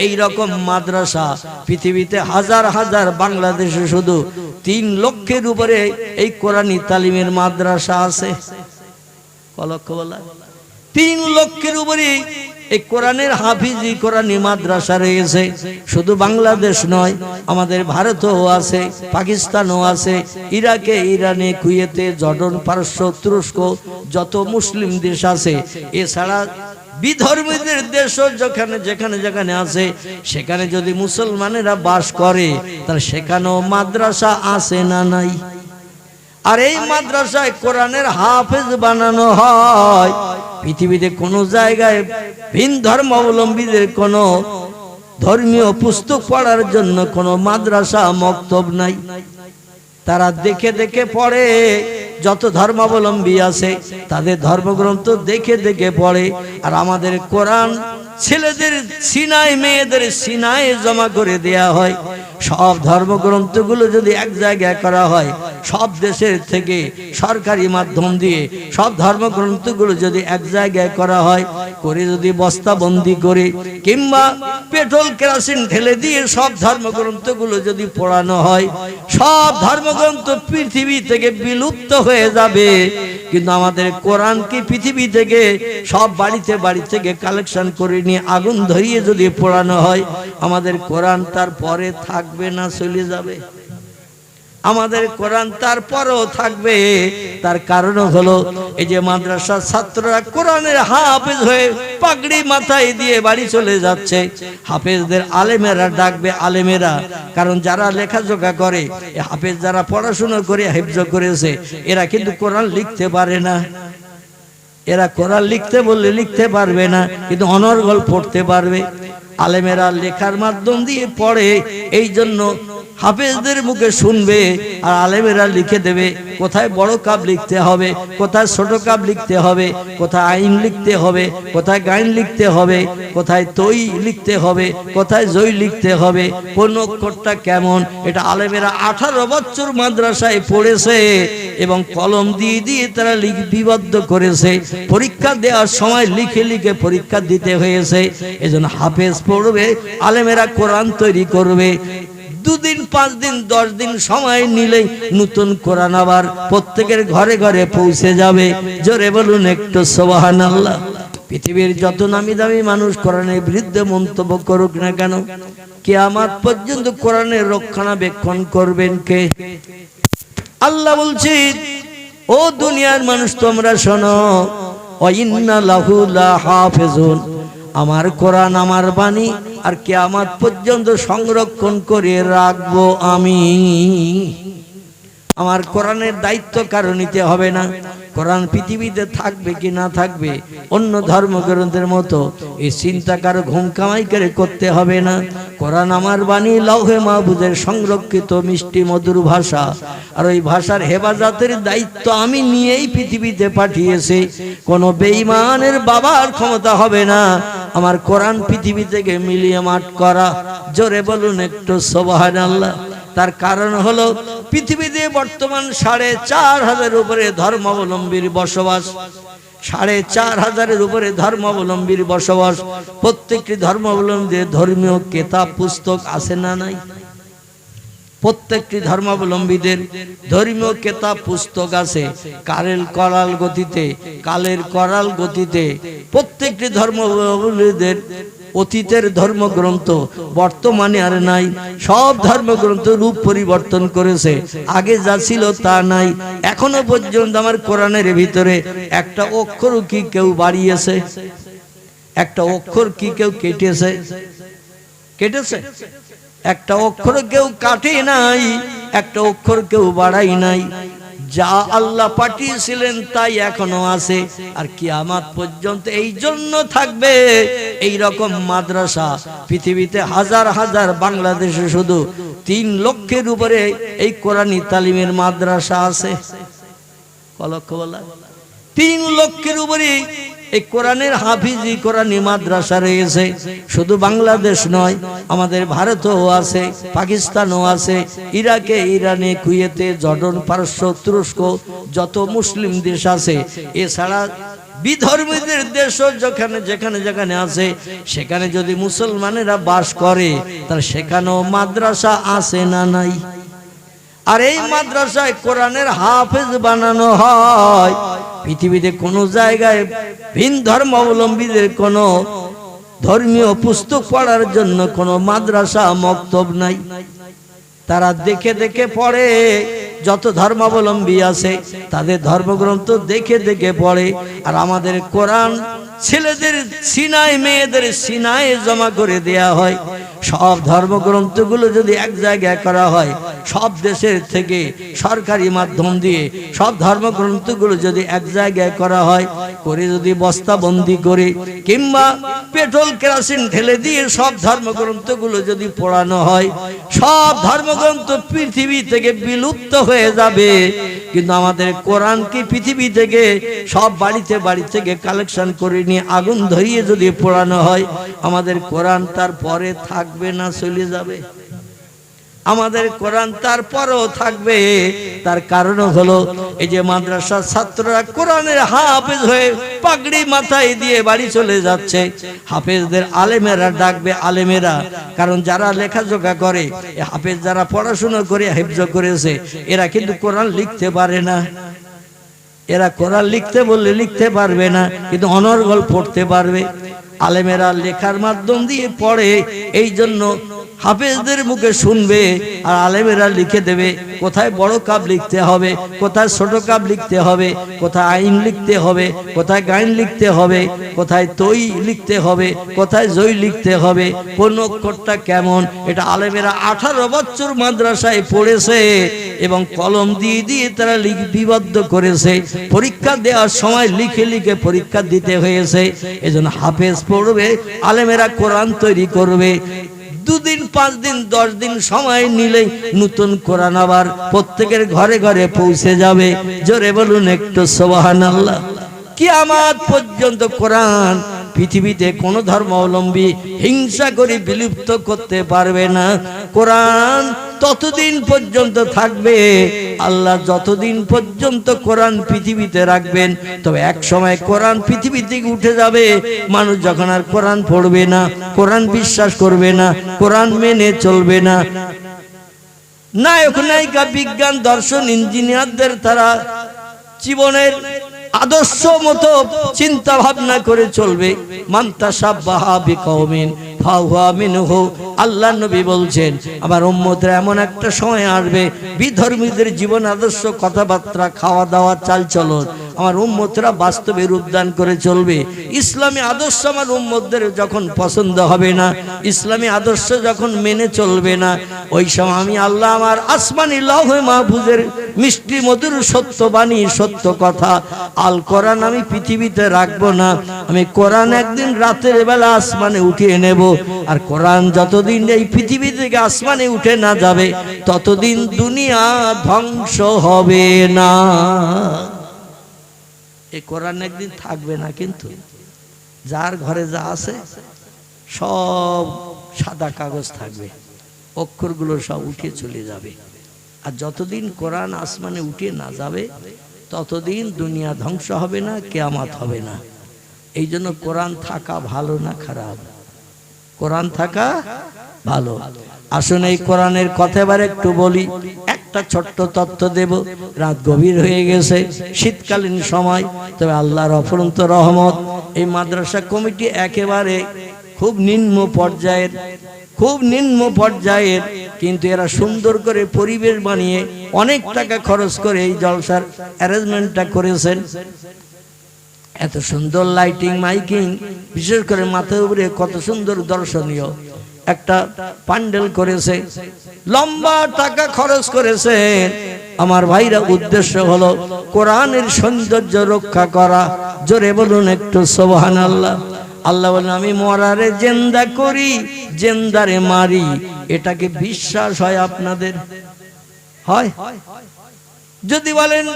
এই রকম মাদ্রাসা পৃথিবীতে হাজার হাজার, বাংলাদেশে শুধু 3 লক্ষের উপরে এই কোরআনী তালিমের মাদ্রাসা আছে। কলক্ষ বলা 3 লক্ষের উপরে এই কোরআনের হাফিজি কোরআনী মাদ্রাসা রয়েছে। শুধু বাংলাদেশ নয়, আমাদের ভারতেও আছে, পাকিস্তানও আছে, ইরাকে, ইরানে, কুয়েতে, জর্ডান, পারস্য, তুরস্ক, যত মুসলিম দেশ আছে, এছাড়া বিধর্মীদের দেশও যেখানে যেখানে যেখানে আছে, সেখানে যদি মুসলমানেরা বাস করে তাহলে সেখানেও মাদ্রাসা আছে না নাই? আর এই মাদ্রাসায় কোরআনের হাফেজ বানানো হয়। পৃথিবীতে কোনো জায়গায় ভিন ধর্মাবলম্বীদের কোনো ধর্মীয় পুস্তক পড়ার জন্য কোনো মাদ্রাসা মক্তব নাই। তারা দেখে দেখে পড়ে, যত ধর্মাবলম্বী আছে তাদের ধর্মগ্রন্থ দেখে দেখে পড়ে। আর আমাদের কোরআন ছেলেদের সিনায়, মেয়েদের সিনায় জমা করে দেয়া হয়। সব ধর্মগ্রন্থগুলো যদি এক জায়গায় করা হয়, সব দেশের থেকে সরকারি মাধ্যম দিয়ে সব ধর্মগ্রন্থগুলো যদি এক জায়গায় করা হয়, করে যদি বস্তাবন্দি করে কিংবা পেট্রোল কেরোসিন ঢেলে দিয়ে সব ধর্মগ্রন্থগুলো যদি পড়ানো হয়, সব ধর্মগ্রন্থ পৃথিবী থেকে বিলুপ্ত হয়ে যাবে। কিন্তু আমাদের কোরআন কি পৃথিবী থেকে সব বাড়িতে বাড়ি থেকে কালেকশন করে নিয়ে আগুন ধরিয়ে যদি পড়ানো হয়, আমাদের কোরআন তারপরে থাকবে না চলে যাবে? আমাদের কোরআন তারপরেও থাকবে। তার কারণ হলো এই যে মাদ্রাসার ছাত্ররা কোরআনের হাফেজ হয়ে পাগড়ি মাথায় দিয়ে বাড়ি চলে যাচ্ছে। হাফেজদের আলেমেরা ডাকবে আলেমেরা, কারণ যারা লেখাজোখা করে, হাফেজ যারা পড়াশোনা করে হিফজ করেছে, এরা কিন্তু কোরআন লিখতে পারে না। এরা কোরআন লিখতে বললে লিখতে পারবে না, কিন্তু অনর্গল পড়তে পারবে। আলেমেরা লেখার মাধ্যম দিয়ে পড়ে, এই জন্য হাফেজদের মুখে শুনবে আর আলেমেরা লিখে দেবে কোথায় বড় কাব লিখতে হবে, কোথায় ছোট কাব লিখতে হবে, কোথায় আইন লিখতে হবে, কোথায় গাইন লিখতে হবে, কোথায় তৈ লিখতে হবে, কোথায় জয় লিখতে হবে, কোন অক্ষরটা কেমন। এটা আলেমেরা 18 বছর মাদ্রাসায় পড়েছে এবং কলম দিয়ে দিয়ে তারা লিপিবদ্ধ করেছে। পরীক্ষা দেওয়ার সময় লিখে লিখে পরীক্ষা দিতে হয়েছে। এজন্য হাফেজ পড়বে, আলেমেরা কোরআন তৈরি করবে। 2 দিন 5 দিন 10 দিন সময় নিলেই নতুন কোরআন আবার প্রত্যেকের ঘরে ঘরে পৌঁছে যাবে। জোরে বলুন একটু সুবহানাল্লাহ। পৃথিবীর যত নামি দামি মানুষ কোরআনের বিরুদ্ধে মন্তব্য করুক না কেন, কিয়ামত পর্যন্ত কোরআনের রক্ষণাবেক্ষণ করবেন কে? আল্লাহ বলছেন, ও দুনিয়ার মানুষ তোমরা শোনো, ওয়া ইন্না লাহু লাহাফিজুন, আমার কোরআন, আমার বাণী আর কিয়ামত পর্যন্ত সংরক্ষণ করে রাখবো আমি। আমার কোরআনের দায়িত্ব কারো নিতে হবে না। কোরআন পৃথিবীতে থাকবে কি না থাকবে অন্য ধর্মগ্রন্থের মতো এই চিন্তা কারো ঘুম কামাই করে করতে হবে না। কোরআন আমার বাণী, লৌহে মাহফুজের সংরক্ষিত মিষ্টি মধুর ভাষা, আর ওই ভাষার হেফাজতের দায়িত্ব আমি নিয়েই পৃথিবীতে পাঠিয়েছি। কোনো বেঈমানের বাবার ক্ষমতা হবে না আমার কোরআন পৃথিবী থেকে মিলিয়ে মাঠ করা। জোরে বলুন একটু সুবহানাল্লাহ। তার কারণ হলো পৃথিবীতে বর্তমান 4,500 উপরে ধর্মাবলম্বীর বসবাস। 4,500 উপরে ধর্মাবলম্বীর বসবাস। প্রত্যেকটি ধর্মাবলম্বীদের ধর্মীয় কিতাব পুস্তক আছে না নাই? প্রত্যেকটি ধর্মাবলম্বীদের ধর্মীয় কিতাব পুস্তক আছে। কালের করাল গতিতে প্রত্যেকটি ধর্মাবলম্বীদের অতীতের ধর্মগ্রন্থ বর্তমানে আর নাই। সব ধর্মগ্রন্থ রূপ পরিবর্তন করেছে, আগে যা ছিল তা নাই। এখনো পর্যন্ত আমার কোরআনের ভিতরে একটা অক্ষর কি কেউ বাড়িয়েছে? একটা অক্ষর কি কেউ কেটেছে? একটা অক্ষর কেউ কাটে নাই, একটা অক্ষর কেউ বাড়াই নাই। যা আল্লাহ পাঠিয়েছিলেন তাই এখনো আছে, আর কিয়ামত পর্যন্ত এই জন্য থাকবে। এই রকম মাদ্রাসা পৃথিবীতে হাজার হাজার, বাংলাদেশে শুধু 3 লক্ষের উপরে এই কোরআনী তালিমের মাদ্রাসা আছে। কলক্ষ বলা 3 লক্ষের উপরে এই কোরআনের হাফিজি কোরআনী মাদ্রাসা রয়েছে। শুধু বাংলাদেশ নয়, আমাদের ভারতেও আছে, পাকিস্তানও আছে, ইরাকে, ইরানে, কুয়েতে, জর্ডান, পারস্য, তুরস্ক, যত মুসলিম দেশ আছে, এছাড়া বিধর্মীদের দেশও যেখানে যেখানে যেখানে আছে, সেখানে যদি মুসলমানেরা বাস করে তাহলে সেখানেও মাদ্রাসা আছে না নাই? আর এই মাদ্রাসায় কোরআনের হাফেজ বানানো হয়। পৃথিবীতে কোনো জায়গায় ভিন ধর্মাবলম্বীদের কোনো ধর্মীয় পুস্তক পড়ার জন্য কোনো মাদ্রাসা মক্তব নাই। তারা দেখে দেখে পড়ে, যত ধর্মাবলম্বী আছে তাদের ধর্মগ্রন্থ দেখে দেখে পড়ে। আর আমাদের কোরআন ছেলেদের সিনায়, মেয়েদের সিনায় জমা করে দেয়া হয়। সব ধর্মগ্রন্থগুলো যদি এক জায়গায় করা হয়, সব দেশের থেকে সরকারি মাধ্যম দিয়ে সব ধর্মগ্রন্থগুলো যদি এক জায়গায় করা হয়, করে যদি বস্তাবন্দি করে কিংবা পেট্রোল কেরোসিন ঢেলে দিয়ে সব ধর্মগ্রন্থগুলো যদি পড়ানো হয়, সব ধর্মগ্রন্থ পৃথিবী থেকে বিলুপ্ত হয়ে যাবে। কিন্তু আমাদের কোরআন কি পৃথিবী থেকে সব বাড়িতে বাড়ি থেকে কালেকশন করে নিয়ে আগুন ধরিয়ে যদি পড়ানো হয়, আমাদের কোরআন তারপরে থাকবে না চলে যাবে? আমাদের কোরআন তারপরেও থাকবে। তার কারণ হলো এই যে মাদ্রাসার ছাত্ররা কোরআনের হাফেজ হয়ে পাগড়ি মাথায় দিয়ে বাড়ি চলে যাচ্ছে। হাফেজদের আলেমেরা ডাকবে আলেমেরা, কারণ যারা লেখাজোখা করে, হাফেজ যারা পড়াশোনা করে হিফজ করেছে, এরা কিন্তু কোরআন লিখতে পারে না। এরা কোরআন লিখতে বললে লিখতে পারবে না, কিন্তু অনর্গল পড়তে পারবে। আলেমেরা লেখার মাধ্যম দিয়ে পড়ে, এই জন্য হাফেজদের মুখে শুনবে আর আলেমেরা লিখে দেবে কোথায় বড় কাব লিখতে হবে, কোথায় ছোট কাব লিখতে হবে, কোথায় আইন লিখতে হবে, কোথায় গাইন লিখতে হবে, কোথায় তৈ লিখতে হবে, কোথায় জয় লিখতে হবে, কোন অক্ষরটা কেমন। এটা আলেমেরা 18 বছর মাদ্রাসায় পড়েছে এবং কলম দিয়ে দিয়ে তারা লিপিবদ্ধ করেছে। পরীক্ষা দেওয়ার সময় লিখে লিখে পরীক্ষা দিতে হয়েছে। এজন্য হাফেজ পড়বে, আলেমেরা কোরআন তৈরি করবে। 2 দিন 5 দিন 10 দিন সময় নিলেই নতুন কোরআন আবার প্রত্যেকের ঘরে ঘরে পৌঁছে যাবে। জোরে বলুন একটু সুবহানাল্লাহ। কিয়ামত পর্যন্ত কোরআন পৃথিবীতে কোন ধর্মাবলম্বী হিংসা করে বিলুপ্ত করতে পারবে না। কোরআন ততদিন পর্যন্ত থাকবে, আল্লাহ যতদিন পর্যন্ত কোরআন পৃথিবীতে রাখবেন। তবে এক সময় কোরআন পৃথিবী থেকে উঠে যাবে। মানুষ যখন আর কোরআন পড়বে না, কোরআন বিশ্বাস করবে না, কোরআন মেনে চলবে না, নায়ক নায়িকা, বিজ্ঞান, দর্শন, ইঞ্জিনিয়ারদের তারা জীবনের আদর্শ মতো চিন্তা ভাবনা করে চলবে। মান তাশাব্বাহা বিকওমিন ফাহুয়া মিনহু। আল্লাহ নবী বলছেন আমার উম্মতরা এমন একটা সময় আসবে, বিধর্মীদের জীবন আদর্শ, কথাবার্তা, খাওয়া দাওয়া, চালচলন আমার উম্মতরা বাস্তবে রূপদান করে চলবে। ইসলামী আদর্শ আমার উম্মতদের যখন পছন্দ হবে না, ইসলামী আদর্শ যখন মেনে চলবে না, ওই সময় আমি আল্লাহ আমার আসমানি লৌহে মাহফুজের মিষ্টি মধুর সত্য বাণী, সত্য কথা আল কোরআন আমি পৃথিবীতে রাখবো না। আমি কোরআন একদিন রাতের বেলা আসমানে উঠিয়ে নেব। আর কোরআন যতদিন এই পৃথিবী থেকে আসমানে উঠে না যাবে, ততদিন দুনিয়া ধ্বংস হবে না। এই কোরআন একদিন থাকবে না, কিন্তু যার ঘরে যা আছে সব সাদা কাগজ থাকবে, অক্ষরগুলো সব উঠে চলে যাবে। আর যতদিন কোরআন আসমানে উঠে না যাবে, ততদিন দুনিয়া ধ্বংস হবে না, কিয়ামত হবে না। এই জন্য কোরআন থাকা ভালো না খারাপ? কোরআন থাকা ভালো। আসুন এই কোরআনের কথা এবার একটু বলি। একটা ছোট্ট তথ্য দেব। রাত গভীর হয়ে গেছে, শীতকালীন সময়, তবে আল্লাহর অফুরন্ত রহমত, এই মাদ্রাসা কমিটি একেবারে খুব নিম্ন পর্যায়ের, কিন্তু এরা সুন্দর করে পরিবেশ বানিয়ে অনেক টাকা খরচ করে এই জলসার অ্যারেঞ্জমেন্টটা করেছেন। এত সুন্দর লাইটিং, মাইকিং, বিশেষ করে মাথার উপরে কত সুন্দর দর্শনীয় একটা প্যান্ডেল করেছে, লম্বা টাকা খরচ করেছে। আমার ভাইরা, উদ্দেশ্য হলো কোরআনের সৌন্দর্য রক্ষা করা। জোরে বলুন একটু সুবহানাল্লাহ। আল্লাহ বলেন আমি মরারে জিন্দা করি, জিন্দারে মারি। এটাকে বিশ্বাস হয় আপনাদের? হয়? যদি বলেন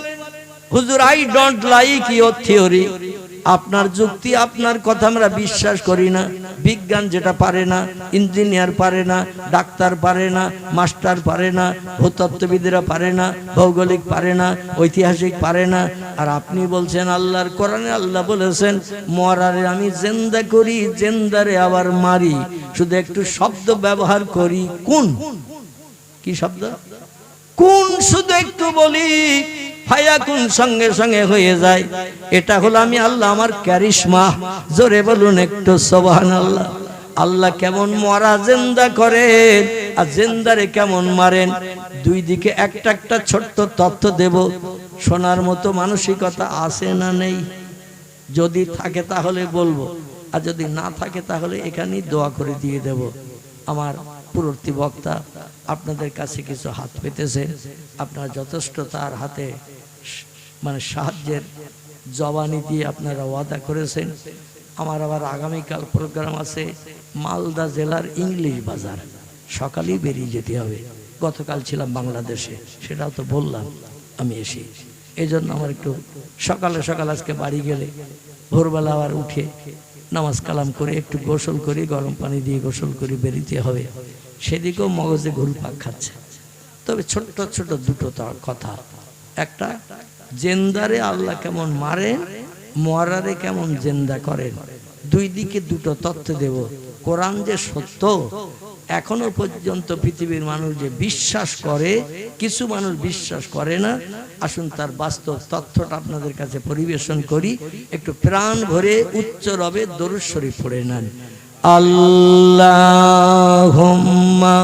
হুজুর I don't like your theory, আপনার যুক্তি আপনার কথা আমরা বিশ্বাস করি না। বিজ্ঞান যেটা পারে না, ইঞ্জিনিয়ার পারে না, ডাক্তার পারে না, মাস্টার পারে না, ভূতত্ত্ববিদরা পারে না, ভৌগোলিক পারে না, ঐতিহাসিক পারে না। আর আপনি বলছেন আল্লাহর কোরআনে আল্লাহ বলেছেন মরারে আমি জিন্দা করি, জিন্দারে আবার মারি। শুধু একটু শব্দ ব্যবহার করি, কোন কি শব্দ? কোন শুধু একটু বলি, ফায়াকুন সঙ্গে সঙ্গে হয়ে যায়। এটা হলো আমি আল্লাহ, আমার ক্যারিশমা। জোরে বলুন একটু সুবহানাল্লাহ। আল্লাহ কেমন মরা জিন্দা করেন আর জিন্দারে কেমন মারেন, দুই দিকে একটা একটা ছোট্ট তথ্য দেব। শোনার মতো মানসিকতা আছে না নেই? যদি থাকে তাহলে বলবো, আর যদি না থাকে তাহলে এখানেই দোয়া করে দিয়ে দেব। আমার পূর্ববর্তী বক্তা আপনাদের কাছে কিছু হাত পেতেছে, আপনারা যথেষ্ট তার হাতে মানে সাহায্যের জবানি দিয়ে আপনারা ওয়াদা করেছেন। আমার আবার আগামীকাল প্রোগ্রাম আছে মালদা জেলার ইংলিশ বাজার, সকালেই বেরিয়ে যেতে হবে। গতকাল ছিলাম বাংলাদেশে, সেটাও তো বললাম আমি এসে। এই জন্য আমার একটু সকালে সকাল আজকে বাড়ি গেলে ভোরবেলা আবার উঠে নামাজ কালাম করে একটু গোসল করি, গরম পানি দিয়ে গোসল করে বেরিতে হবে। সেদিকেও মগজে ঘুরপাক খাচ্ছে। তবে ছোট্ট ছোট দুটো কথা, একটা জেন্দারে আল্লাহ কেমন মারেন, মরারে কেমন জেন্দা করেন, দুই দিকে দুটো তথ্য দেব। কোরআন যে সত্য এখনো পর্যন্ত পৃথিবীর মানুষ যে বিশ্বাস করে, কিছু মানুষ বিশ্বাস করে না। আসুন তার বাস্তব তথ্যটা আপনাদের কাছে পরিবেশন করি। একটু প্রাণ ভরে উচ্চ রবে দরুদ শরীফ পড়ে নেন। আল্লাহুম্মা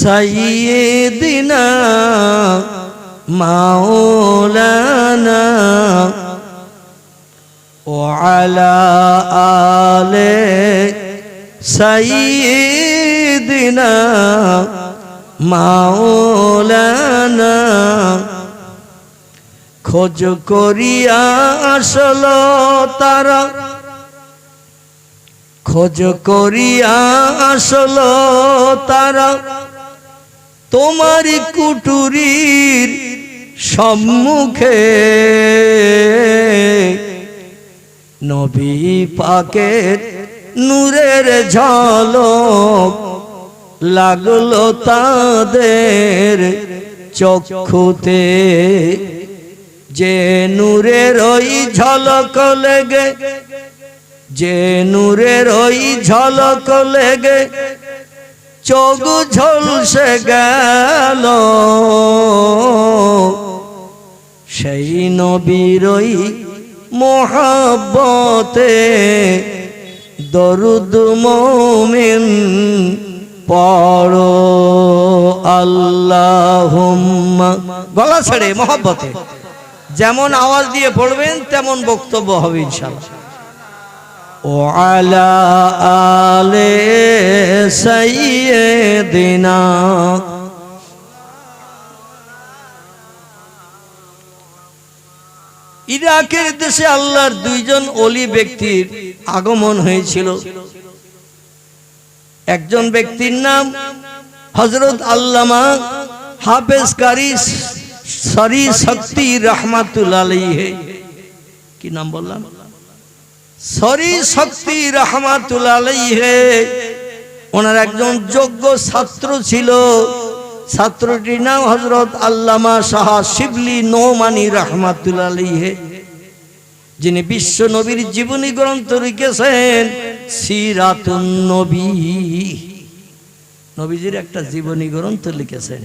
সাইয়্যিদিনা মাওলানা ওয়া আলা আলে সাইয়্যিদিনা মাওলানা। খোঁজ করিয়া আসল তারা, খোঁজ করিয়া আসল তারা তোমারি কুটুরির সম্মুখে। নবী পাকের নূরের ঝলক লাগলো তাদের চক্ষুতে। যে নূরের ওই ঝলক লেগে, যে নূরের ওই ঝলক লেগে চোখ ঝলসে গেল, সেই নবীর ওই মোহাব্বতে দরুদ মুমিন পড়ো। আল্লাহুম্মা, গলা ছেড়ে মোহাব্বতে যেমন আওয়াজ দিয়ে পড়বেন তেমন বক্তব্য হবে ইনশাআল্লাহ। ও আলা আলে সাইয়্যিদিনা। ইরাকের দেশে আল্লাহর দুইজন ওলি ব্যক্তির আগমন হয়েছিল। একজন ব্যক্তির নাম হযরত আল্লামা হাফেজ কারি সরি শক্তি রহমাতুল্লাহ আলাইহি। কি নাম বললাম? সরি শক্তি রহমাতুল্লাহ আলাইহি। ওনার একজন যোগ্য ছাত্র ছিল, ছাত্রটির নাম হযরত আল্লামা শাহ শিবলি নোমানী রহমাতুল্লাহ আলাইহি, যিনি বিশ্ব নবীর জীবনী গ্রন্থ লিখেছেন সিরাতুন নবী। নবীজির একটা জীবনী গ্রন্থ লিখেছেন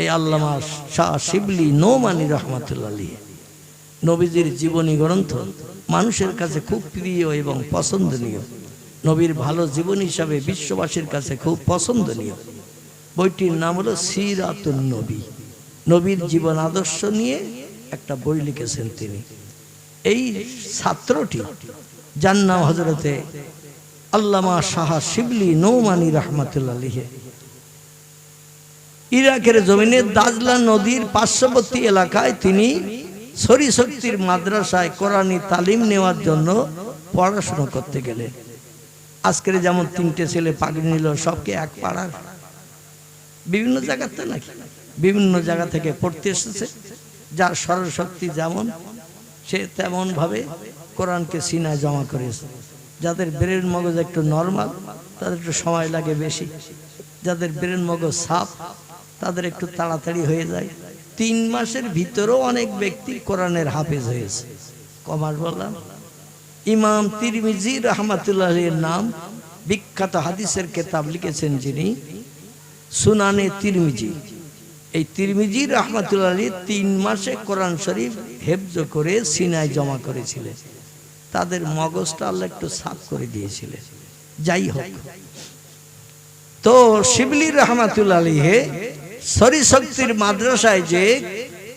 এই আল্লামা শাহ শিবলি নোমানী রহমাতুল্লাহ আলাইহি। নবীজির জীবনী গ্রন্থ মানুষের কাছে খুব প্রিয় এবং পছন্দনীয়। নবীর ভালো জীবন হিসাবে বিশ্ববাসীর কাছে খুব পছন্দনীয়। বইটির নাম হলো সিরাতুন নবী। নবীর জীবন আদর্শ নিয়ে একটা বই লিখেছেন তিনি। এই ছাত্রটি যার নাম হযরতে আল্লামা শাহ শিবলি নোমানী রহমাতুল্লাহ আলাইহি, ইরাকের জমিনে দাজলা নদীর পার্শ্ববর্তী এলাকায় তিনি সরি শক্তির মাদ্রাসায় কোরআনী তালিম নেওয়ার জন্য পড়াশোনা করতে গেলেন। আজকের যেমন তিনটে ছেলে পাগড়ি নিল, সবকে এক পাড়ার, বিভিন্ন জায়গাতে নাকি বিভিন্ন জায়গা থেকে পড়তে এসেছে। যার স্মরণশক্তি যেমন সে তেমন ভাবে কোরআনকে সিনায় জমা করেছে। যাদের ব্রেন মগজ একটু নরমাল তাদের একটু সময় লাগে বেশি, যাদের ব্রেন মগজ সাফ তাদের একটু তাড়াতাড়ি হয়ে যায়। 3 মাসের ভিতরেও অনেক ব্যক্তি কোরআনের হাফেজ হয়েছে। কমাস বললাম, ইমাম তিরমিজি রাহমাতুল্লাহির নাম, বিখ্যাত হাদিসের কিতাব লিখেছেন যিনি, সুনানে তিরমিজি। এই তিরমিজি রাহমাতুল্লাহি 3 মাসে কোরআন শরীফ হেফজ করে সিনায় জমা করেছিলেন। তাদের মগজটা আল্লাহ একটু সাফ করে দিয়েছিলেন। যাই হোক, তো শিবলি রাহমাতুল্লাহি সরিশক্তির মাদ্রাসায় যে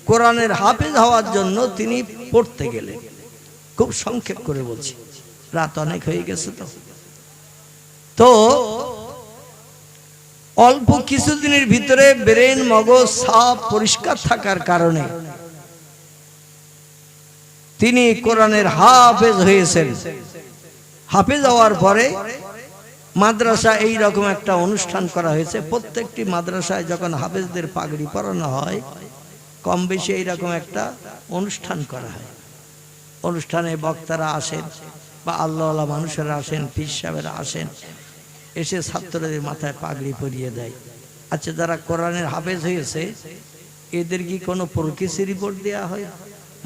কোরআনের হাফেজ হওয়ার জন্য তিনি পড়তে গেলেন। খুব সংক্ষেপ করে বলছি, রাত অনেক হয়ে গেছে। তো অল্প কিছুদিনের ভিতরে ব্রেন মগজ সাফ পরিষ্কার থাকার কারণে তিনি কোরআনের হাফেজ হয়েছেন। হাফেজ হওয়ার পরে মাদ্রাসা এই রকম একটা অনুষ্ঠান করা হয়েছে। প্রত্যেকটি মাদ্রাসায় যখন হাফেজদের পাগড়ি পরানো হয় কম বেশি এইরকম একটা অনুষ্ঠান করা হয়। অনুষ্ঠানে বক্তারা আসেন বা আল্লাহওয়ালা মানুষেরা আসেন, পীর সাহেবেরা আসেন, এসে ছাত্রদের মাথায় পাগড়ি পরিয়ে দেয়। আচ্ছা, যারা কোরআনের হাফেজ হয়েছে এদের কি কোনো প্রোগ্রেসি রিপোর্ট দেওয়া হয়,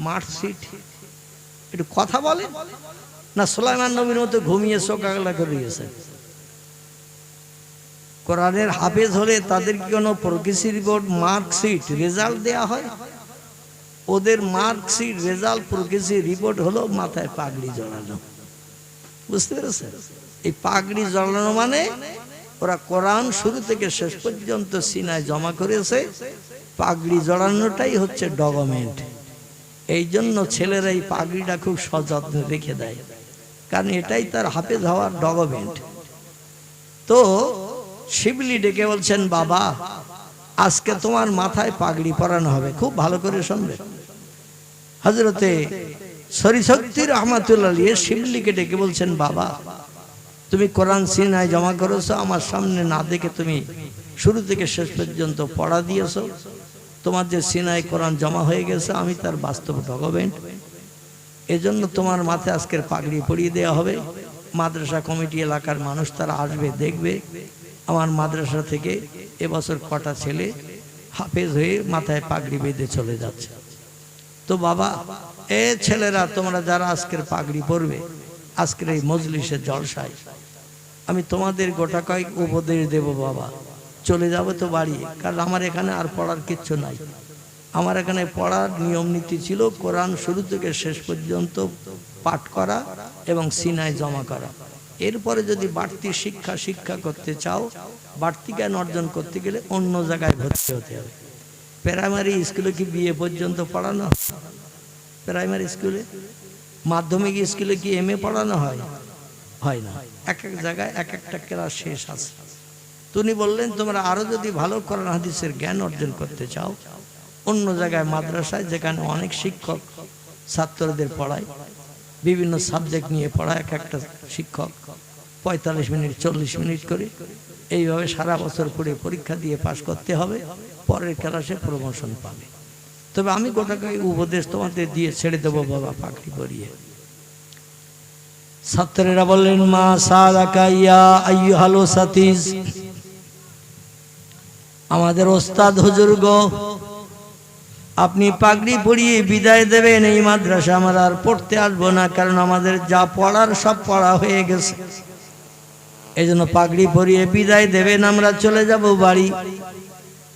মার্কশিট? একটু কথা বলে না? সুলাইমান নবীর মতো ঘুমিয়ে চোখ আগলা করিয়েছে। কোরআনের হাফেজ হলে তাদের কি কোনো প্রোগ্রেসি রিপোর্ট, মার্কশিট, রেজাল্ট দেওয়া হয়? ওদের মার্কশিট, রেজাল্ট, প্রোগ্রেসি রিপোর্ট হলো মাথায় পাগড়ি জড়ানো। বুঝতে পেরেছেন? এই পাগড়ি জড়ানো মানে ওরা কোরআন শুরু থেকে শেষ পর্যন্ত সিনায় জমা করেছে। পাগড়ি জড়ানোটাই হচ্ছে ডকুমেন্ট। এই জন্য ছেলেরা এই পাগড়িটা খুব সযত্নে রেখে দেয়, কারণ এটাই তার হাফেজ হওয়ার ডকুমেন্ট। তো শিবলি ডেকে বলছেন, বাবা আজকে তোমার মাথায় পাগড়ি পরানো হবে, খুব ভালো করে শুনবে। হযরতে সরিশক্তি রাহমাতুল্লাহি শিবলিকে ডেকে বলছেন, বাবা তুমি কোরআন সিনায় জমা করেছো, আমার সামনে না দেখে তুমি শুরু থেকে শেষ পর্যন্ত পড়া দিয়েছো। তোমার যে সিনায় কোরআন জমা হয়ে গেছে আমি তার বাস্তব ডকুমেন্ট। এজন্য তোমার মাথায় আজকের পাগড়ি পরিয়ে দেওয়া হবে। মাদ্রাসা কমিটি এলাকার মানুষ তারা আসবে, দেখবে আমার মাদ্রাসা থেকে এবছর কটা ছেলে হাফেজ হয়ে মাথায় পাগড়ি বেঁধে চলে যাচ্ছে। তো বাবা, এ ছেলেরা তোমরা যারা আজকের পাগড়ি পরবে আজকের এই মজলিসের জলসায়, আমি তোমাদের গোটা কয়েক উপদেশ দেব। বাবা চলে যাবো তো বাড়ি, কারণ আমার এখানে আর পড়ার কিচ্ছু নাই। আমার এখানে পড়ার নিয়ম নীতি ছিল কোরআন শুরু থেকে শেষ পর্যন্ত পাঠ করা এবং সিনায় জমা করা। এরপরে যদি বাড়তি শিক্ষা করতে চাও, বাড়তি জ্ঞান অর্জন করতে গেলে অন্য জায়গায় ভর্তি হতে হবে। প্রাইমারি স্কুলে কি বিএ পর্যন্ত পড়ানো? প্রাইমারি স্কুলে, মাধ্যমিক স্কুলে কি এমএ পড়ানো হয়? হয় না। এক এক জায়গায় এক একটা ক্লাস শেষ আছে। তিনি বললেন, তোমরা আরো যদি ভালো কোরআন হাদিসের জ্ঞান অর্জন করতে চাও, অন্য জায়গায় মাদ্রাসায় যেখানে অনেক শিক্ষক ছাত্রদের পড়ায়, বিভিন্ন সাবজেক্ট নিয়ে পড়ায়, এক একটা শিক্ষক 45 মিনিট 40 মিনিট করে, এইভাবে সারা বছর পড়ে পরীক্ষা দিয়ে পাশ করতে হবে, পরের ক্লাসে প্রমোশন পাবে। তবে আমি গোটাকে উপদেশ তোমাদের দিয়ে ছেড়ে দেবো বাবা পাগড়ি পরিয়ে। ছাত্রেরা বললেন, মা সালাকা ইয়া আইয়ুহাল ওসাতিজ, আমাদের ওস্তাদ হুজুর গো, আপনি পাগড়ি পরিয়ে বিদায় দেবেন। এই মাদ্রাসা আমরা আর পড়তে আসবো না, কারণ আমাদের যা পড়ার সব পড়া হয়ে গেছে। এই জন্য পাগড়ি পরিয়ে বিদায় দেবেন, আমরা চলে যাব বাড়ি।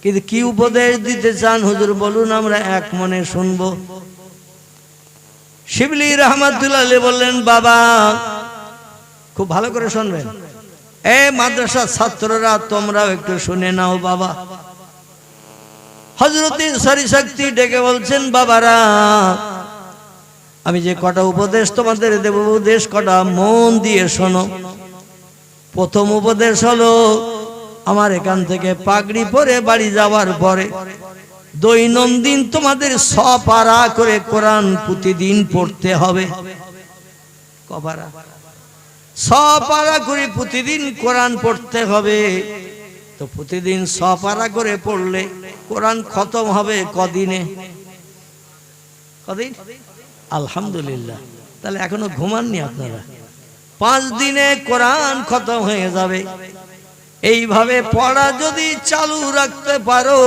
কিন্তু কি উপদেশ দিতে চান হুজুর বলুন, আমরা এক মনে শুনবো। শিবলি রাহমাতুল্লাহি বললেন, বাবা খুব ভালো করে শুনবেন, এই মাদ্রাসার ছাত্ররা তোমরাও একটু শুনে নাও বাবা। হযরত সরিশক্তি ডেকে বলছেন, বাবারা আমি যে কটা উপদেশ তোমাদের দেব, উপদেশ কটা মন দিয়ে শোনো। প্রথম উপদেশ হলো, আমার এখান থেকে পাগড়ি পরে বাড়ি যাওয়ার পরে দৈনন্দিন তোমাদের 100 পারা করে কোরআন প্রতিদিন পড়তে হবে। কপারা 100 পারা করে প্রতিদিন কোরআন পড়তে হবে। তো প্রতিদিন 100 পারা করে পড়লে কোরআন খতম হবে কদিনে? কদিন? আলহামদুলিল্লাহ। তাহলে এখনো ঘুমাননি আপনারা। 5 দিনে কোরআন খতম হয়ে যাবে। এইভাবে পড়া যদি চালু রাখতে পারো,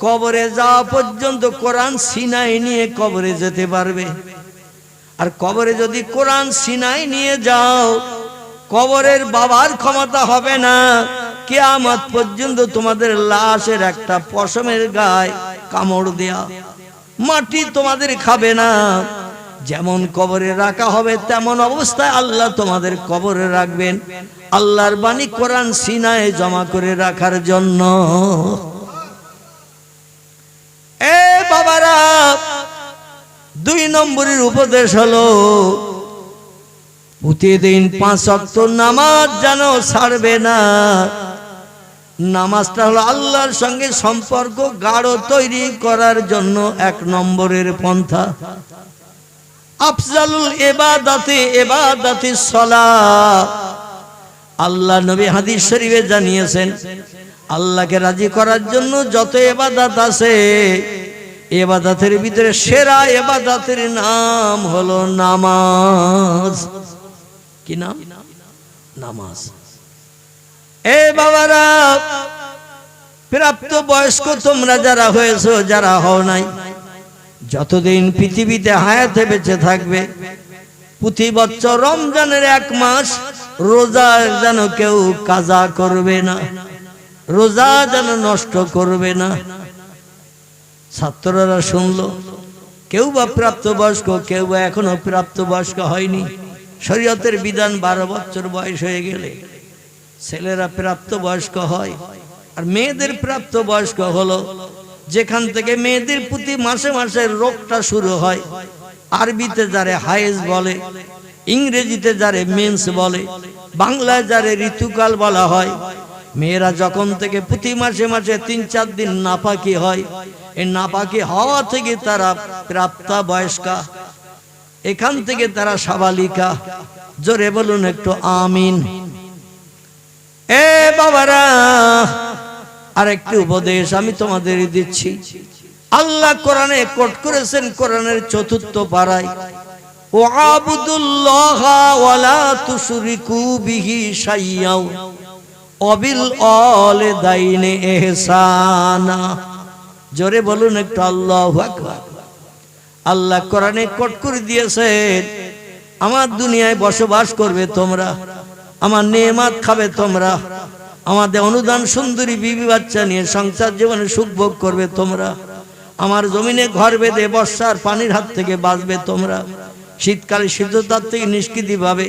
কবরে যাওয়া পর্যন্ত কোরআন সিনায় নিয়ে কবরে যেতে পারবে। আর কবরে যদি কোরআন সিনায় নিয়ে যাও, কবরের বাবার ক্ষমতা হবে না কিয়ামত পর্যন্ত তোমাদের লাশের একটা পশমের গায়ে কামড় দেয়া। মাটি তোমাদের খাবে না। যেমন কবরে রাখা হবে তেমন অবস্থায় আল্লাহ তোমাদের কবরে রাখবেন। আল্লাহর বাণী কোরআন সিনায় জমা করে রাখার জন্য। এ বাবারা, 2 নম্বরের উপদেশ হলো প্রতিদিন 5 ওয়াক্ত নামাজ যেন ছাড়বে না। নামাজটা হলো আল্লাহর সঙ্গে সম্পর্ক গাঢ় তৈরি করার জন্য 1 নম্বরের পন্থা। আফজালুল ইবাদাতি সালাত। আল্লাহ নবী হাদিস শরীফে জানিয়েছেন, আল্লাহকে রাজি করার জন্য যত ইবাদত আছে, ইবাদতের ভিতরে সেরা ইবাদতের নাম হলো নামাজ। কি নাম? নামাজ। এ বাবারা, প্রাপ্ত বয়স্ক তোমরা যারা হয়েছো, যারা হও নাই, যতদিন পৃথিবীতে হায়াতে বেঁচে থাকবে, প্রতি বছর রমজানের 1 মাস রোজা যেন কেউ কাজা করবে না, রোজা যেন নষ্ট করবে না। ছাত্ররা শুনলো, কেউ বা প্রাপ্তবয়স্ক, কেউ বা এখনো প্রাপ্তবয়স্ক হয়নি। শরীয়তের বিধান 12 বছর বয়স হয়ে গেলে ছেলেরা প্রাপ্তবয়স্ক হয়। আর মেয়েদের প্রাপ্তবয়স্ক হলো যেখান থেকে মেয়েদের প্রতি মাসে মাসে রোগটা শুরু হয়। আরবিতে যারে হায়েজ বলে, ইংরেজিতে যারে মেন্স বলে, বাংলায় যারে ঋতুকাল বলা হয়। মেয়েরা যখন থেকে প্রতি মাসে মাসে 3-4 দিন নাপাকি হয়, এই নাপাকি হওয়া থেকে তারা প্রাপ্তা বয়স্কা, এখান থেকে তারা সাবালিকা। জোরে বলুন একটু আমিন। এ বাবারা, আরেকটি উপদেশ আমি তোমাদের দিচ্ছি। আল্লাহ কোরআনে কোট করেছেন, কোরআনের 4র্থ পারায়, ওয়াবুদুল্লাহ ওয়ালা তুশরিকু বিহি শাইয়্যাও ওয়াবিল ওয়ালিদাইনি ইহসানা। জোরে বলুন একটু আল্লাহু আকবার। আল্লাহ কোরআনে কোট করে দিয়েছেন, আমার দুনিয়ায় বসবাস করবে তোমরা, আমার নেয়ামত খাবে তোমরা, আমাদের অনুদান সুন্দরী বিবি বাচ্চা নিয়ে সংসার জীবনে সুখ ভোগ করবে তোমরা, আমার জমিনে ঘর বেঁধে বর্ষার পানির হাত থেকে বাঁচবে তোমরা, শীতকালে শীততাপ থেকে নিষ্কৃতি পাবে,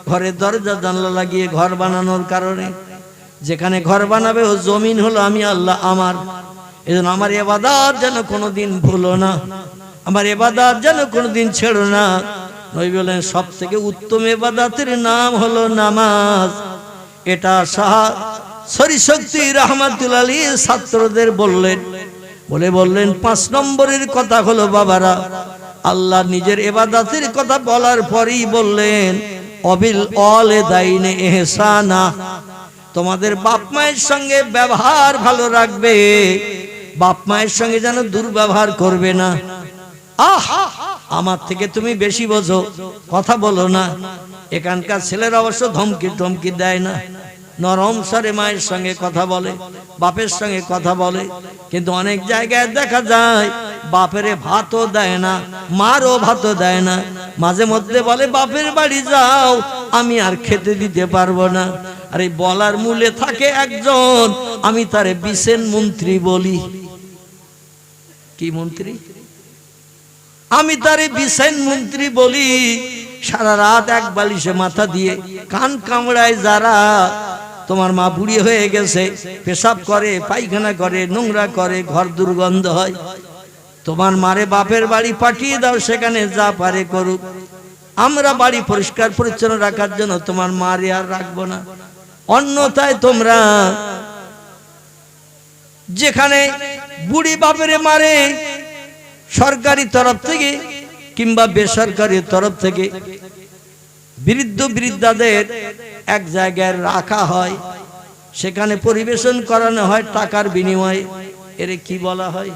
ঘরের দরজা জানলা লাগিয়ে ঘর বানানোর কারণে। যেখানে ঘর বানাবে ও জমিন হলো আমি আল্লাহ আমার। এজন্য আমার ইবাদত যেন কোনোদিন ভুলো না, আমার ইবাদত যেন কোনোদিন ছেড়ো না। নবী বলেন, সব থেকে উত্তম ইবাদতের নাম হলো নামাজ। এটা শাহ শরীশক্তি রাহমাতুল্লাহ আলাইহি ছাত্রদের বললেন 5 নম্বরের কথা হলো বাবারা, আল্লাহ নিজের ইবাদতের কথা বলার পরেই বললেন, অবিল ওয়ালিদাইনি ইহসানা। তোমাদের বাপ মায়ের সঙ্গে ব্যবহার ভালো রাখবে, বাপ মায়ের সঙ্গে যেন দুর্ব্যবহার করবে না। আমার থেকে তুমি বেশি বোঝো, কথা বলো না। এখানকার ছেলেরা অবশ্য ধমকি দেয় না, নরম স্বরে মায়ের সঙ্গে কথা বলে, বাপের সঙ্গে কথা বলে। কিন্তু অনেক জায়গায় দেখা যায় বাপেরে ভাতও দেয় না, মারও ভাতও দেয় না। মাঝে মধ্যে বলে, বাপের বাড়ি যাও, আমি আর খেতে দিতে পারবো না। আর এই বলার মূলে থাকে একজন, আমি তারে বিশেন মন্ত্রী বলি। কি মন্ত্রী? আমি তারে বিশেন মন্ত্রী বলি। সারা রাত 1 বালিশে মাথা দিয়ে কান কামড়ায় যারা। তোমার মা বুড়ি হয়ে গেছে, পেশাব করে, পায়খানা করে, নোংরা করে, ঘর দুর্গন্ধ হয়। তোমার মারে বাপের বাড়ি পাঠিয়ে দাও, সেখানে যা পারে করুক। আমরা বাড়ি পরিষ্কার পরিচ্ছন্ন রাখার জন্য তোমার মারে আর রাখবো না। অন্যথায় তোমরা যেখানে বুড়ি বাপেরে মারে, সরকারি তরফ থেকে কিংবা বেসরকারি তরফ থেকে বৃদ্ধ বৃদ্ধাদের এক জায়গায় রাখা হয়, সেখানে পরিবেশন করানো হয় টাকার বিনিময়ে। এর কি বলা হয়?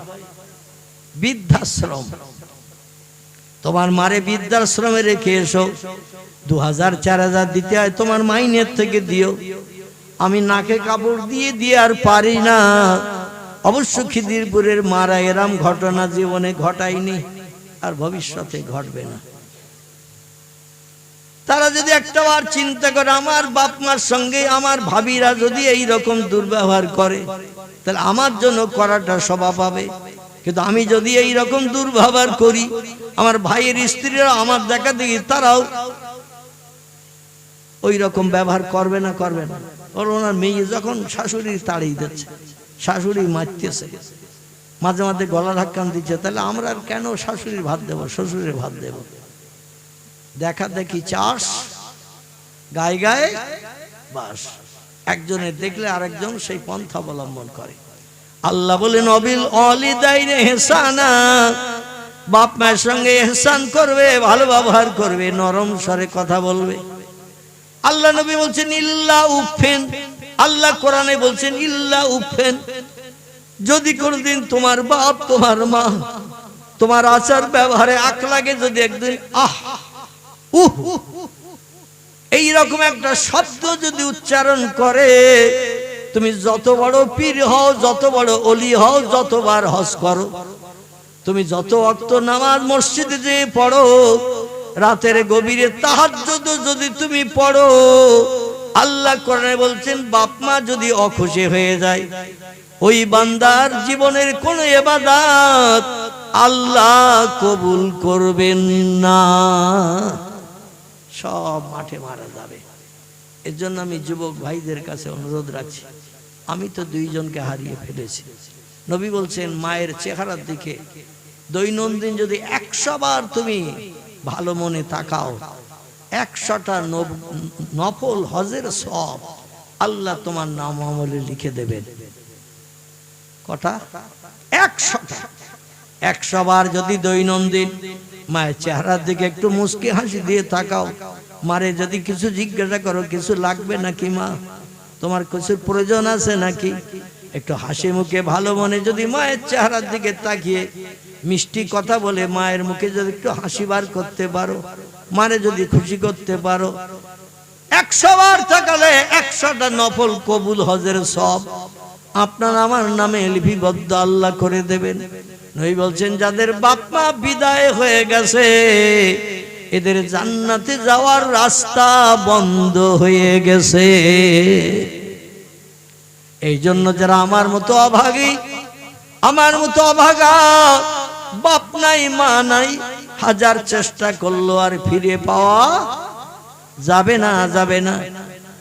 বৃদ্ধাশ্রম। তোমার মারে বৃদ্ধাশ্রমে রেখে এসো, 2000-4000 দিতে হয় তোমার মাইনের থেকে দিও। আমি নাকে কাপড় দিয়ে দিয়ে আর পারি না। অবশ্য খিদিরপুরের মারা এরম ঘটনা জীবনে ঘটায়নি, আর ভবিষ্যতে ঘটবে না। তারা যদি একটাবার চিন্তা করে আমার বাপ মার সঙ্গে আমার ভাবিরা যদি এই রকম দুর্ব্যবহার করে, তাহলে আমার জন্য করাটা স্বভাব হবে। কিন্তু আমি যদি এই রকম দুর্ব্যবহার করি, আমার ভাইয়ের স্ত্রীরা আমার দেখা দেখি তারাও ওই রকম ব্যবহার করবে না, করবে না। ওর ওনার মেয়ে যখন শাশুড়ি তাড়িয়ে দিচ্ছে, শাশুড়ি মারতেছে, মাঝে মাঝে গলা ধাক্কান দিচ্ছে, তাহলে আমরা আর কেন শাশুড়ির ভাত দেব, শ্বশুরের ভাত দেব? দেখা দেখি চাষ গায়ে গায়ে বাস, একজনের দেখলে আরেকজন সেই পন্থা অবলম্বন করে। আল্লাহ বলেন অবিল ওয়ালিদাইনি ইহসানা, বাপ মায়ের সঙ্গে ইহসান করবে, ভালো ব্যবহার করবে, নরম স্বরে কথা বলবে। আল্লাহ নবী বলছেন ইল্লা উফেন, আল্লাহ কোরআনে বলছেন ইল্লা উফেন, যদি কোনদিন তোমার বাপ তোমার মা তোমার আচার ব্যবহারে আখলাকে যদি একদিন আহ উহ এইরকম একটা শব্দ যদি উচ্চারণ করে, তুমি যত বড় পীর হও, যত বড় ওলি হও, যতবার হজ করো, তুমি যত ওয়াক্ত নামাজ মসজিদে যেয়ে পড়ো, রাতের গভীরে তাহাজ্জুদ যদি তুমি পড়ো, আল্লাহ কোরআনে বলছেন বাপ মা যদি অখুশি হয়ে যায়, ওই বান্দার জীবনের কোন ইবাদত আল্লাহ কবুল করবেন না, সব মাঠে মারা যাবে। এর জন্য আমি যুবক ভাইদের কাছে অনুরোধ রাখছি, আমি তো 2 জনকে হারিয়ে ফেলেছি। নবী বলছেন মায়ের চেহারার দিকে দৈনন্দিন যদি 100 বার তুমি ভালো মনে তাকাও, 100টা নফল হজের সওয়াব আল্লাহ তোমার নাম আমলে লিখে দেবেন। কটা? 100টা। 100 বার যদি দৈনন্দিন মায়ের চেহারার দিকে একটু মুস্কি হাসি দিয়ে তাকাও, মারে যদি কিছু জিজ্ঞাসা করো কিছু লাগবে নাকি মা, তোমার কিছু প্রয়োজন আছে নাকি, একটু হাসি মুখে ভালো মনে যদি মায়ের চেহারার দিকে তাকিয়ে মিষ্টি কথা বলে মায়ের মুখে যদি একটু হাসি বার করতে পারো, মারে যদি খুশি করতে পারো, 100 বার তাকালে 100টা নফল কবুল হজের সব আপনার আমার নামে লিপিবদ্ধ আল্লাহ করে দেবেন। নবী বলছেন যাদের বাপ মা বিদায় হয়ে গেছে এদের জান্নাতে যাওয়ার রাস্তা বন্ধ হয়ে গেছে। এই জন্য যারা আমার মতো অভাগী, আমার মতো অভাগা, বাপ নাই মা নাই, হাজার চেষ্টা করলো আর ফিরে পাওয়া যাবে না, যাবে না।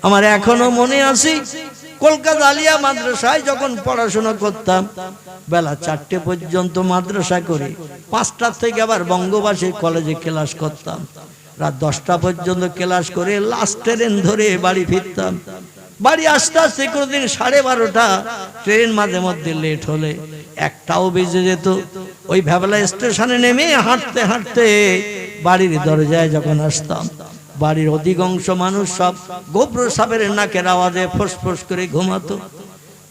আমার এখনো মনে আছে কলকাতা আলিয়া মাদ্রাসায় যখন পড়াশোনা করতাম, বেলা 4টে পর্যন্ত মাদ্রাসা করে 5টা থেকে আবার বঙ্গবাসী কলেজে ক্লাস করতাম, রাত 10টা পর্যন্ত ক্লাস করে লাস্ট ট্রেন ধরে বাড়ি ফিরতাম। বাড়ি আসতে আসতে কোনোদিন 12:30টা, ট্রেন মাঝে মধ্যে লেট হলে 1টাও বেজে যেত। ওই ভ্যাবলা স্টেশনে নেমে হাঁটতে হাঁটতে বাড়ির দরজায় যখন আসতাম, বাড়ির অধিকাংশ মানুষ সব গোপ্র সাপের নাকের আওয়াজে ফোঁস করে ঘুমাতো।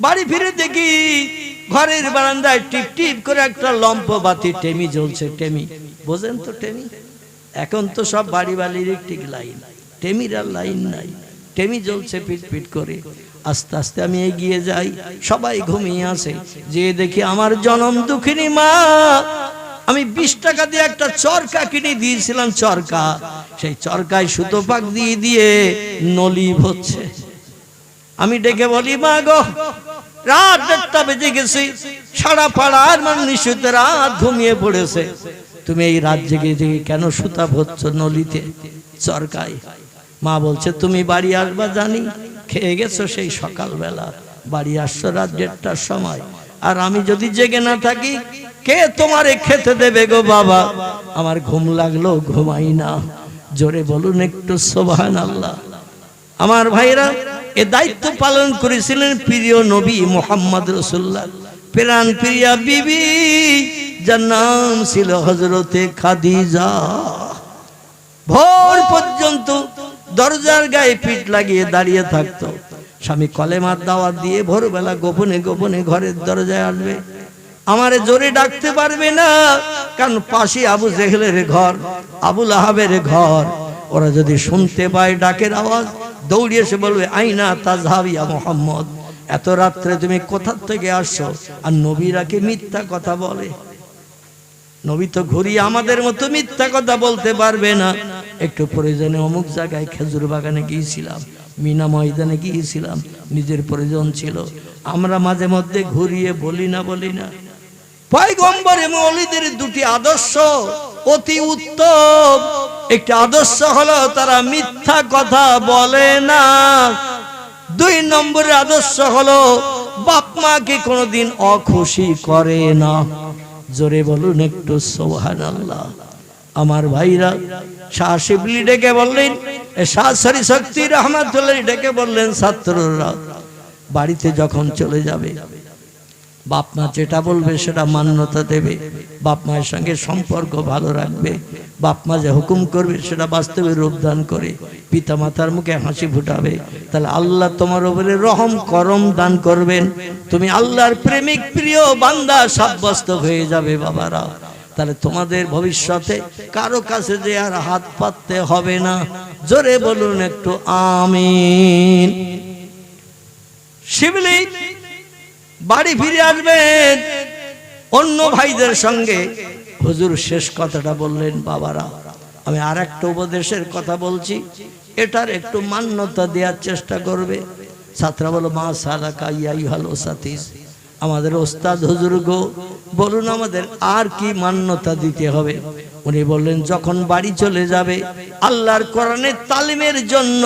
বাড়ি ফিরে দেখি ঘরের বারান্দায় টিপ টিপ করে একটা লম্প বাতি টেমি জ্বলছে। টেমি বোঝেন তো? টেমি এখন তো সব বাড়ি বাড়ি ইলেকট্রিক লাইন, টেমির আর লাইন নাই, টেমি জ্বলছে পিট পিট করে। আস্তে আস্তে আমি এগিয়ে যাই, সবাই ঘুমিয়ে আছে, যে দেখি আমার জনম দুঃখিনী মা, আমি 20 টাকা দিয়ে একটা চরকা কিনে দিয়েছিলাম, চরকা, সেই চরকায় সুতো পাক দিয়ে দিয়ে নলি হচ্ছে। আমি ডেকে বলি মা গো, রাত 1টা বেজে গেছে, সারা পাড়ার মানুষ রাত ঘুমিয়ে পড়েছে, তুমি এই রাত জেগে জেগে কেন সুতা ভরছো নলিতে, চরকায়? মা বলছে তুমি বাড়ি আসবা জানি, খেয়ে গেছো সেই সকালবেলা, বাড়ি আসছো রাত 1:30টার সময়, আর আমি যদি জেগে না থাকি কে তোমারে খেতে দেবে গো বাবা? আমার ঘুম লাগলো, ঘুমাই না। জোরে বলুন একটু সুবহানাল্লাহ। আমার ভাইরা, এ দায়িত্ব পালন করেছিলেন প্রিয় নবী মুহাম্মদ রাসূলুল্লাহ, প্রাণ প্রিয়া বিবি, যার নাম ছিল হযরতে খাদিজা। ভোর পর্যন্ত দরজার গায়ে পিঠ লাগিয়ে দাঁড়িয়ে থাকতো। স্বামী কলেমার দাওয়াত দিয়ে ভোরবেলা গোপনে গোপনে ঘরের দরজায় আসবে, আমারে জোরে ডাকতে পারবে না, কারণ পাশে আবু জেহেলের ঘর, আবু লাহাবের ঘর। ওরা যদি শুনতে পায় ডাকের আওয়াজ, দৌড়ে এসে বলবে আইনা তাজহাবিয়া মুহাম্মদ, এত রাত্রে তুমি কোথা থেকে আসছো? আর নবীরা কি মিথ্যা কথা বলে? নবী তো ঘুরিয়ে আমাদের মতো মিথ্যা কথা বলতে পারবে না। একটু প্রয়োজনে অমুক জায়গায় খেজুর বাগানে গিয়েছিলাম, মিনা ময়দানে গিয়েছিলাম, নিজের প্রয়োজন ছিল। আমরা মাঝে মধ্যে ঘুরিয়ে বলি না? পয়গম্বরে মৌলিদের দুটি আদর্শ অতি উত্তম। একটি আদর্শ হলো তারা মিথ্যা কথা বলে না। 2 নম্বরের আদর্শ হলো বাপ মাকে কোনোদিন অখুশি করে না। জোরে বলুন একটু সুবহানাল্লাহ। আমার ভাইরা, শাহ শিবলি ডেকে বললেন, শাহ সরি শক্তি রহমাতুল্লাহ ডেকে বললেন, ছাত্ররা বাড়িতে যখন চলে যাবে বাপ মা যেটা বলবে সেটা মান্যতা দেবে, বাপ মায়ের সঙ্গে সম্পর্ক ভালো রাখবে, বাপ মা যে হুকুম করবে সেটা বাস্তবে রূপদান করে পিতা মাতার মুখে হাসি ফুটাবে। তাহলে আল্লাহ তোমার উপরে রহম করম দান করবেন, তুমি আল্লাহর প্রেমিক প্রিয় বান্দা সাব্যস্ত হয়ে যাবে বাবারা। তাহলে তোমাদের ভবিষ্যতে কারো কাছে যে আর হাত পাততে হবে না। জোরে বলুন একটু আমিন। শিবলি বাড়ি ফিরে আসবেন অন্য ভাইদের সঙ্গে। হুজুর শেষ কথাটা বললেন, বাবারা আমি আর একটা উপদেশের কথা বলছি, এটার একটু মান্যতা দেওয়ার চেষ্টা করবে। ছাত্রা বলো, মা সালাকা ইয়া আইয়ুহাল ওসাতিস, আমাদের ওস্তাদ হুজুর গো বলুন আমাদের আর কি মান্যতা দিতে হবে? উনি বললেন, যখন বাড়ি চলে যাবে আল্লাহর কোরআনের তালিমের জন্য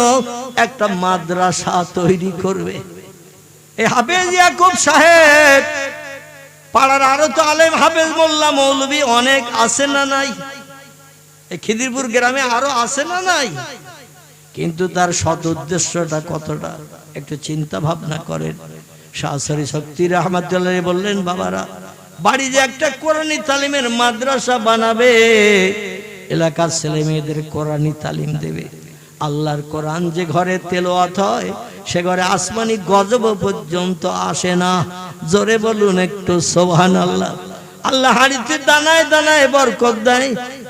একটা মাদ্রাসা তৈরি করবে। এই হাফেজ ইয়াকুব সাহেব, পাড়ার আরো তো আলেম হাফেজ মোল্লা মৌলবী অনেক আছে না নাই? এই খিদিরপুর গ্রামে আরো আছে না নাই? কিন্তু তার সৎ উদ্দেশ্যটা কতটা একটু চিন্তা ভাবনা করেন। শাহ সরি শক্তি রহমাতুল্লাহ বললেন, বাবারা বাড়ি যে একটা কোরআনী তালিমের মাদ্রাসা বানাবে, এলাকার ছেলে মেয়েদের কোরআনী তালিম দেবে। আল্লাহর কোরআন যে ঘরে তেলাওয়াত হয় সে ঘরে আসমানি গজব পর্যন্ত আসে না। জোরে বলুন একটু সুবহানাল্লাহ। আল্লাহ হাড়িতে দানায় দানায় বরকত দেয়,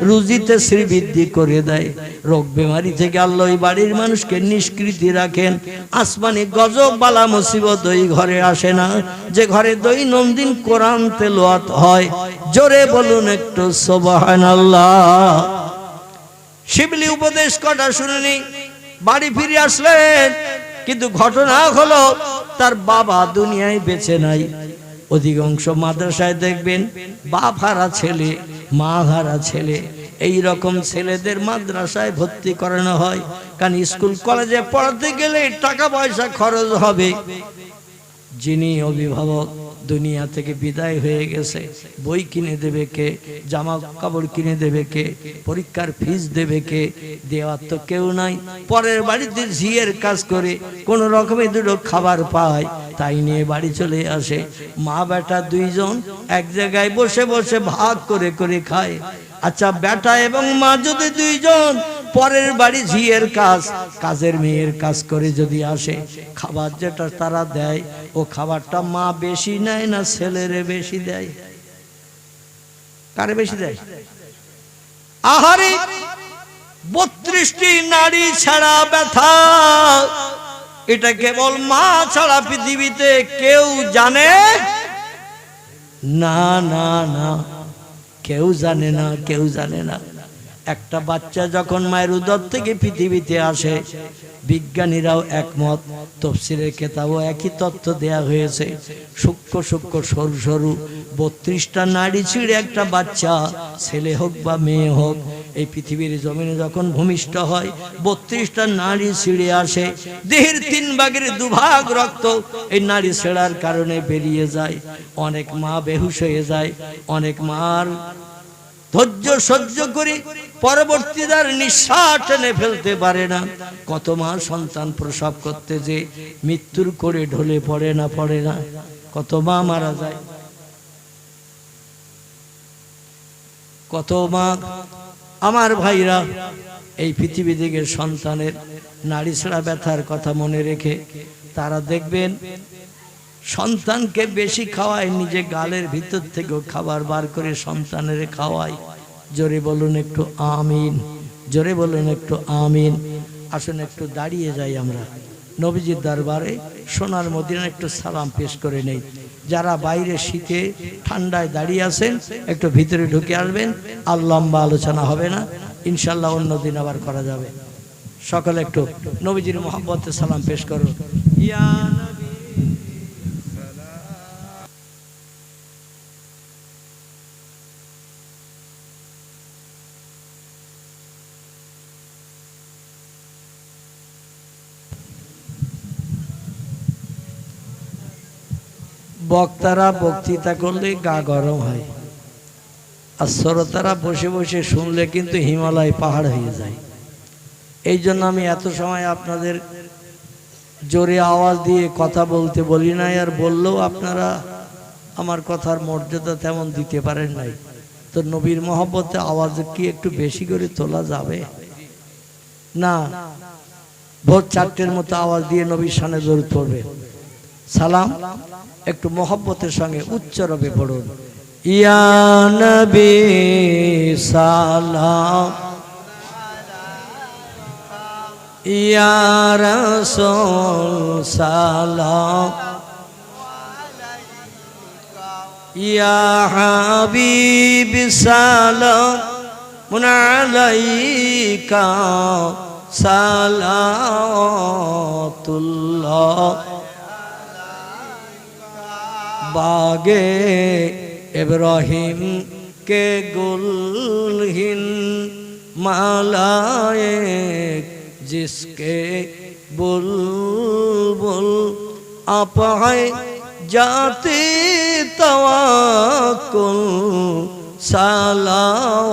রুজিতে শ্রীবৃদ্ধি করে দেয়। রোগ বেমারি থেকে আল্লাহ ওই বাড়ির মানুষকে নিষ্কৃতি রাখেন। আসমানি গজব বালা মুসিবত ওই ঘরে আসে না যে ঘরে দৈনন্দিন কোরআন তেলাওয়াত হয়। জোরে বলুন একটু সুবহানাল্লাহ। শিবলি উপদেশ কটা শুনেনি, বাড়ি ফিরে আসলেন, কিন্তু ঘটনা হলো তার বাবা দুনিয়ায় বেঁচে নাই। অধিকাংশ মাদ্রাসায় দেখবেন বাপ হারা ছেলে, মা হারা ছেলে, এই রকম ছেলেদের মাদ্রাসায় ভর্তি করানো হয়। কারণ স্কুল কলেজে পড়াতে গেলে টাকা পয়সা খরচ হবে। যিনি অভিভাবক দুনিয়া থেকে বিদায় হয়ে গেছে, বই কিনে দেবে কে, জামা কাপড় কিনে দেবে কে, পরীক্ষার ফিস দেবে কে? দেওয়ার তো কেউ নাই। পরের বাড়িতে ঝিয়ের কাজ করে কোন রকমে দুটো খাবার পায়, তাই নিয়ে বাড়ি চলে আসে। মা বেটা দুইজন এক জায়গায় বসে বসে ভাগ করে করে খায়। আচ্ছা, বেটা এবং মা যদি দুইজন পরের বাড়ি ঝিয়ের কাজ, কাজের মেয়ের কাজ করে যদি আসে, খাবার যেটা তারা দেয় ও খাবারটা মা বেশি নেয় না ছেলেরে বেশি দেয়? কারে বেশি দেয়? আহারে 32টি নারী ছাড়া ব্যথা, এটা কেবল মা ছাড়া পৃথিবীতে কেউ জানে না। না না, কেউ জানে না, কেউ জানে না। একটা বাচ্চা যখন মায়ের উদর থেকে পৃথিবীতে আসে, বিজ্ঞানীরাও একমত, তফসিরের কেতাবও একই তথ্য দেয়া হয়েছে। সূক্ষ্ম সূক্ষ্ম সরু সরু 32টা নাড়ি ছিঁড়ে একটা বাচ্চা, ছেলে হোক বা মেয়ে হোক, এই পৃথিবীর জমিনে যখন ভূমিষ্ঠ হয় 32টা নাড়ি ছিঁড়ে আসে। দেহের 3 ভাগের 2 ভাগ রক্ত এই নাড়ি ছেঁড়ার কারণে বেরিয়ে যায়। অনেক মা বেহুশ হয়ে যায়, অনেক মার ধৈর্য সহ্য করে পরবর্তী তার নিঃশ্বাস টেনে ফেলতে পারে না। কত মা সন্তান প্রসব করতে যে মৃত্যুর করে ঢলে পড়ে না? কত মা মারা যায়, কত মা। আমার ভাইরা, এই পৃথিবী থেকে সন্তানের নাড়ি ছেঁড়া ব্যথার কথা মনে রেখে তারা দেখবেন সন্তানকে বেশি খাওয়ায়, নিজে গালের ভিতর থেকেও খাবার বার করে সন্তানের খাওয়ায়। জোরে বলুন একটু আমিন, জোরে বলুন একটু আমিন। আসুন একটু দাঁড়িয়ে যাই আমরা নবীজির দরবারে, সোনার মদিনা একটু সালাম পেশ করে নেই। যারা বাইরে শীতে ঠান্ডায় দাঁড়িয়ে আছেন একটু ভিতরে ঢুকে আসবেন, আর লম্বা আলোচনা হবে না, ইনশাল্লাহ অন্যদিন আবার করা যাবে। সকলে একটু নবীজির মোহাব্বতে সালাম পেশ করুন। ইয়া নবী বক্তারা বক্তৃতা করলে গা গরম হয়, আর শ্রোতারা বসে বসে শুনলে কিন্তু হিমালয় পাহাড় হয়ে যায়। এই জন্য আমি এত সময় আপনাদের জোরে আওয়াজ দিয়ে কথা বলতে বলি নাই, আর বললেও আপনারা আমার কথার মর্যাদা তেমন দিতে পারেন নাই। তো নবীর মহব্বতে আওয়াজ কি একটু বেশি করে তোলা যাবে না? ভোর 4টের মতো আওয়াজ দিয়ে নবীর শানে দরুদ পড়বে। সালাম একটু মহব্বতের সঙ্গে উচ্চ রবে পড়ুন। ইয়া নবী সালাম, ইয়া রাসূল সালাম, ইয়া হাবিব সালাম আলাইকা সালাতুল্লাহ। बागे इब्राहिम के गुलहिन मालाए जिसके बुलबुल आप है जाते तवक्कुल सलावतुल्लाह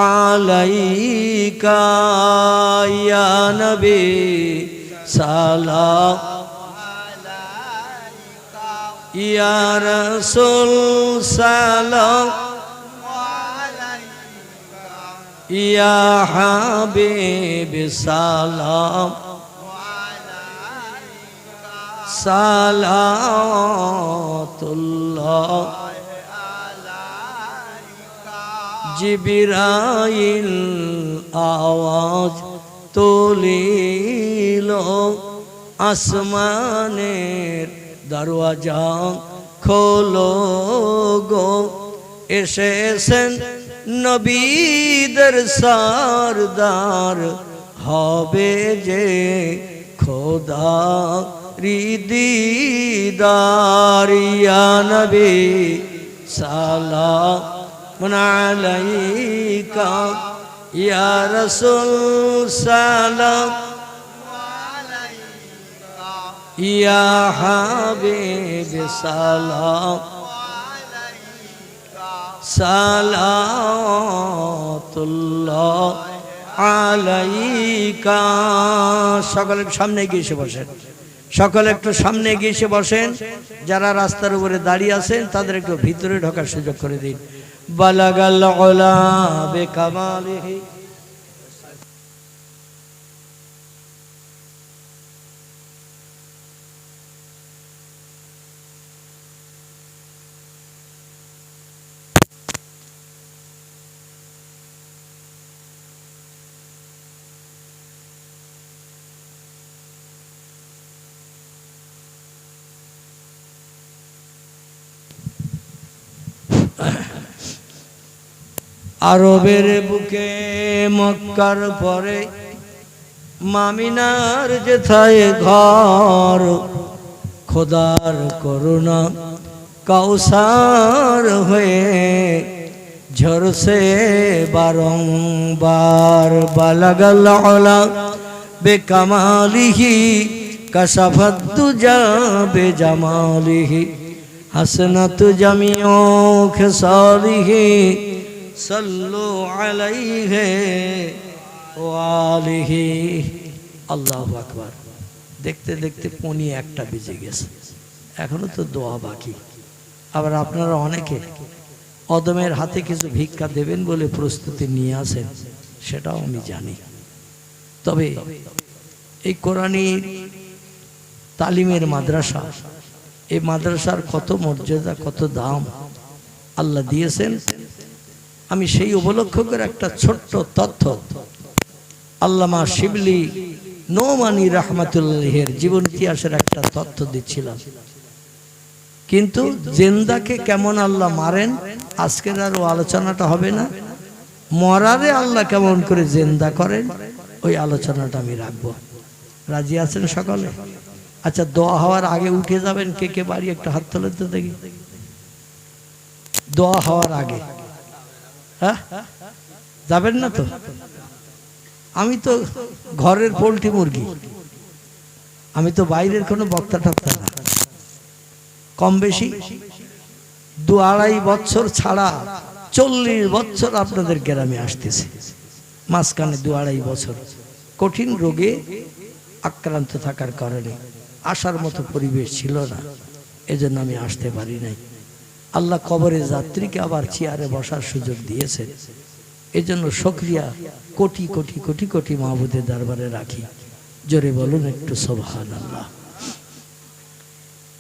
अलैका या नबी सलाम, या रसूल सलाम, या हबीब सलाम सलावतुल्लाह। जिब्राइल आवाज तुलिलो आसमानेर दरवाजा खोलो गो, एसेছেন নবীদের সরদার হবে যে খোদা দিদার। ইয়া নবী সালাম আলাইকা, ইয়া রাসূল সালাম, या हबीब सलाम सलावतुल्लाह अलैका। সকলে সামনে গিয়ে এসে বসেন, সকলে একটু সামনে গিয়ে এসে বসেন। যারা রাস্তার উপরে দাঁড়িয়ে আছেন তাদের একটু ভিতরে ঢোকার সুযোগ করে দিন। বালাগাল উলা বিকামালিহি, আরবের বুকে মক্কার পরে মামিনার যেথায় ঘর, খোদার করুণা কাউসার হয়ে ঝরসে বারংবার। বালাগাল উলা বেকামালিহি কাশাফাত দুজা বেজামালিহি হাসনাতু জামিউ খিসালিহি सल्लु अलैहि व आलिहि। আল্লাহু আকবার। দেখতে দেখতে পৌনে 1টা বেজে গেছে, এখনো তো দোয়া বাকি। আবার আপনারা অনেকে অদমের হাতে কিছু ভিক্ষা দেবেন বলে প্রস্তুতি নিয়ে আসেন, সেটাও আমি জানি। তবে এই কোরআনী তালিমের মাদ্রাসা। এই মাদ্রাসার কত মর্যাদা, কত দাম আল্লাহ দিয়েছেন। আমি সেই উপলক্ষ করে একটা ছোট্ট তথ্য আল্লামা শিবলি নোমানী রহমাতুল্লাহের জীবন ইতিহাসের একটা তথ্য দিচ্ছিলাম। কিন্তু জিন্দাকে কেমন আল্লাহ মারেন আজকের আর আলোচনাটা হবে না। মরারে আল্লাহ কেমন করে জিন্দা করেন ওই আলোচনাটা আমি রাখবো। রাজি আছেন সকলে? আচ্ছা, দোয়া হওয়ার আগে উঠে যাবেন কে কে বাড়ি, একটা হাত তোলেন তো দেখি। দোয়া হওয়ার আগে হ্যাঁ যাবেন না তো? আমি তো ঘরের পোল্ট্রি মুরগি, আমি তো বাইরের কোনো বক্তা টক্তা না। কম বেশি 2-2.5 বছর ছাড়া 40 বছর আপনাদের গ্রামে আসতেছে। মাঝখানে 2-2.5 বছর কঠিন রোগে আক্রান্ত থাকার কারণে আসার মতো পরিবেশ ছিল না, এজন্য আমি আসতে পারি নাই। আল্লাহ কবরে যাত্রীকে আবার চেয়ারে বসার সুযোগ দিয়েছেন, এজন্য শুকরিয়া কোটি কোটি কোটি কোটি মাহবুদের দরবারে রাখি। জোরে বলুন একটু সুবহানাল্লাহ।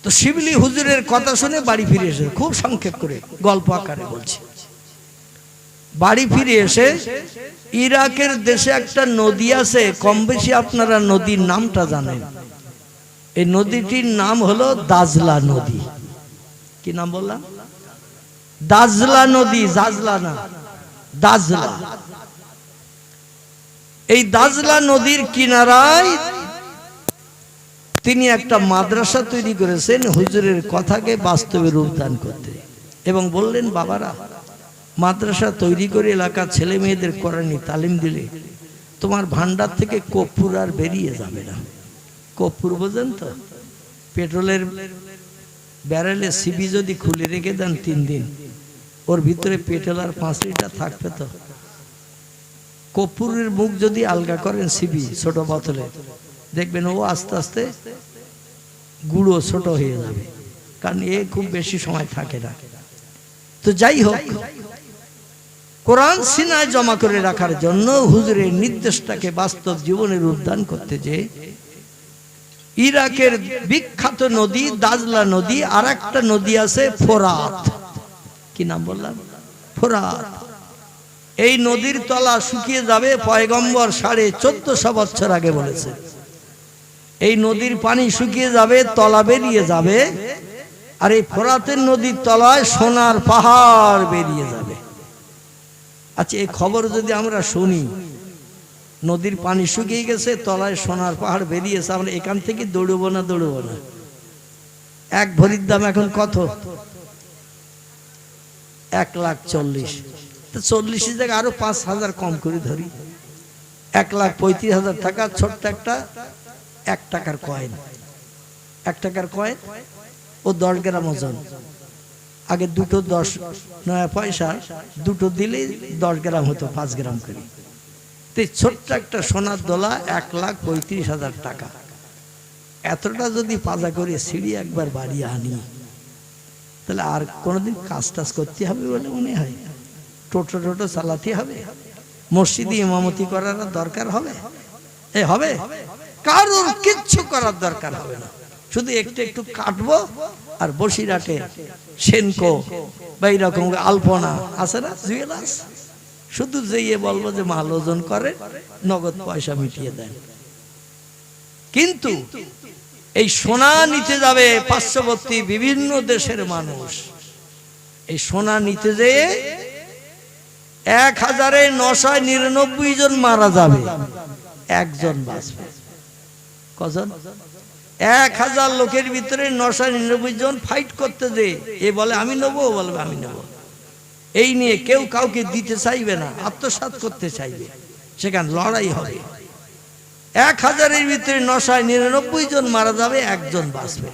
তো শিবলি হুজুরের কথা শুনে বাড়ি ফিরে এসে, খুব সংক্ষেপ করে গল্প আকারে বলছি, বাড়ি ফিরে এসে ইরাকের দেশে একটা নদী আছে, কম বেশি আপনারা নদীর নামটা জানেন। এই নদীটির নাম হলো দাজলা নদী। কি নাম বললাম? দাজলা নদী, জাজলা না, দাজলা। এই দাজলা নদীর কিনারায় তিনি একটা মাদ্রাসা তৈরি করেছেন হুজুরের কথাকে বাস্তবে রূপদান করতে, এবং বললেন, বাবারা, মাদ্রাসা তৈরি করে এলাকার ছেলে মেয়েদের কোরআনি তালিম দিলে তোমার ভান্ডার থেকে কর্পূর আর বেরিয়ে যাবে না। কর্পূর বোঝেন তো? পেট্রোলের ব্যারেলে সিবি যদি খুলে রেখে দেন 3 দিন, ওর ভিতরে পেট্রোল আর 5 লিটার থাকবে তো। কর্পূরের মুখ যদি আলগা করেন সিবি ছোট বোতলে, দেখবেন ও আস্তে আস্তে গুঁড়ো ছোট হয়ে যাবে, কারণ এ খুব বেশি সময় থাকে না। তো যাই হোক, কোরআন সিনায় জমা করে রাখার জন্য হুজুরের নির্দেশটাকে বাস্তব জীবনে রূপদান করতে যে ইরাকের বিখ্যাত নদী দাজলা নদী, আর একটা নদী আছে ফোরাত। কি নাম বললাম? ফোরাত। এই নদীর তলা শুকিয়ে যাবে, পয়গম্বর 1450 বছর আগে বলেছে। এই নদীর পানি শুকিয়ে যাবে, তলা বেরিয়ে যাবে, আর এই ফোরাতের নদীর তলায় সোনার পাহাড় বেরিয়ে যাবে। আচ্ছা, এই খবর যদি আমরা শুনি, নদীর পানি শুকিয়ে গেছে, তলায় সোনার পাহাড় বেরিয়েছে, আমরা এখান থেকে দৌড়বো না? দৌড়বো না? 1 ভরির দাম এখন কত? 1,40,000। তো 40 জায়গায় আরো 5,000 কম করে ধরি, 1,35,000 টাকা। ছোট্ট একটা 1 টাকার কয়েন, 1 টাকার কয়েন, ও 10 গ্রাম ওজন। আগে দুটো 10 নয়া পয়সা, দুটো দিলে 10 গ্রাম হতো, 5 গ্রাম করে। তো ছোট্ট একটা সোনার দোলা 1,35,000 টাকা। এতটা যদি পাজা করে সিঁড়ি একবার বাড়িয়ে আনি, তাহলে আর কোনোদিন কাজ টাজ করতে হবে বলে মনে হয়? টোটো টোটো চালাতে হবে? মসজিদে ইমামতি করার দরকার হবে? হবে? কারোর কিচ্ছু করার দরকার হবে না। শুধু একটু একটু কাটবো, আর বসিরহাটে সেনকো বা এইরকম আলপনা আছে না, জুয়েলার্স, শুধু যেয়ে বলবো যে মাল ওজন করে, নগদ পয়সা মিটিয়ে দেন। কিন্তু এই সোনা নিতে যাবে পার্শ্ববর্তী বিভিন্ন দেশের মানুষ। এই সোনা নিতে যেয়ে 1,999 জন মারা যাবে, একজন বাঁচবে। কজন? 1,000 লোকের ভিতরে 999 জন ফাইট করতে যে, এ বলে আমি নেবো, ও বলবে আমি নেবো। এই নিয়ে কেউ কাউকে দিতে চাইবে না, আত্মসাৎ করতে চাইবে, সেখানে লড়াই হবে। 1,000-এর ভিতরে 999 জন মারা যাবে, একজন বাঁচবে।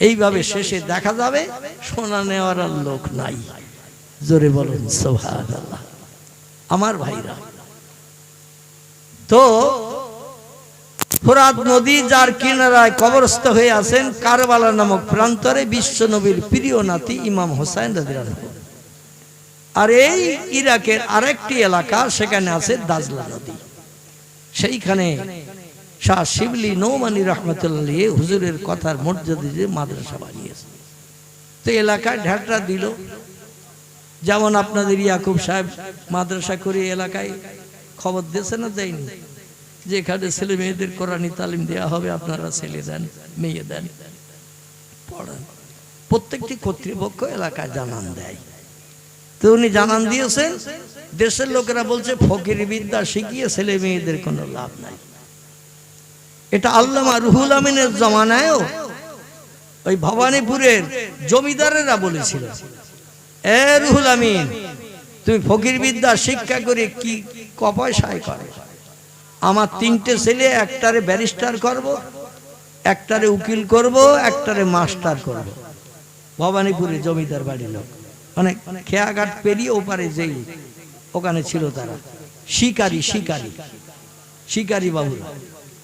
এইভাবে শেষে দেখা যাবে সোনা নেওয়ার লোক নাই। জোরে বলুন সুবহানাল্লাহ। আমার ভাইরা, তো ফোরাত নদী যার কিনারায় কবরস্থ হয়ে আছেন কারবালা নামক প্রান্তরে বিশ্ব নবীর প্রিয় নাতি ইমাম হোসেন রাদিয়াল্লাহু। আর এই ইরাকের আরেকটি এলাকা, সেখানে আছে দাজলা নদী। সেইখানে শাহ শিবলি নৌমানি রহমতুল্লাহ হুজুরের কথার মর্যাদা দিয়ে মাদ্রাসা বানিয়েছে। তো এলাকায় ঢাটরা দিল, যেমন আপনাদের ইয়াকুব সাহেব মাদ্রাসা করে এলাকায় খবর দিয়েছে না দেয়নি, যে এখানে ছেলে মেয়েদের কোরআনি তালিম দেওয়া হবে, আপনারা ছেলে দেন মেয়ে দেন পড়ান। প্রত্যেকটি কর্তৃপক্ষ এলাকায় জানান দেয়। তো উনি জানান দিয়েছেন, দেশের লোকেরা বলছে ফকির বিদ্যা শিখিয়ে ছেলে মেয়েদের কোনো লাভ নাই। এটা আল্লামা রুহুল আমিনের জমানায়ও ওই ভবানীপুরের জমিদারেরা বলেছিল, এ রুহুল আমিন, তুমি ফকির বিদ্যা শিক্ষা করে কি পয়সায় করে? আমার 3টে ছেলে, একটারে ব্যারিস্টার করব, একটারে উকিল করব, একটারে মাস্টার করব। ভবানীপুরে জমিদার বাড়ির লোক, মানে খেয়াঘাট পেরিয়ে ওপারে যেই ওখানে ছিল তারা শিকারী শিকারী শিকারী বাবু,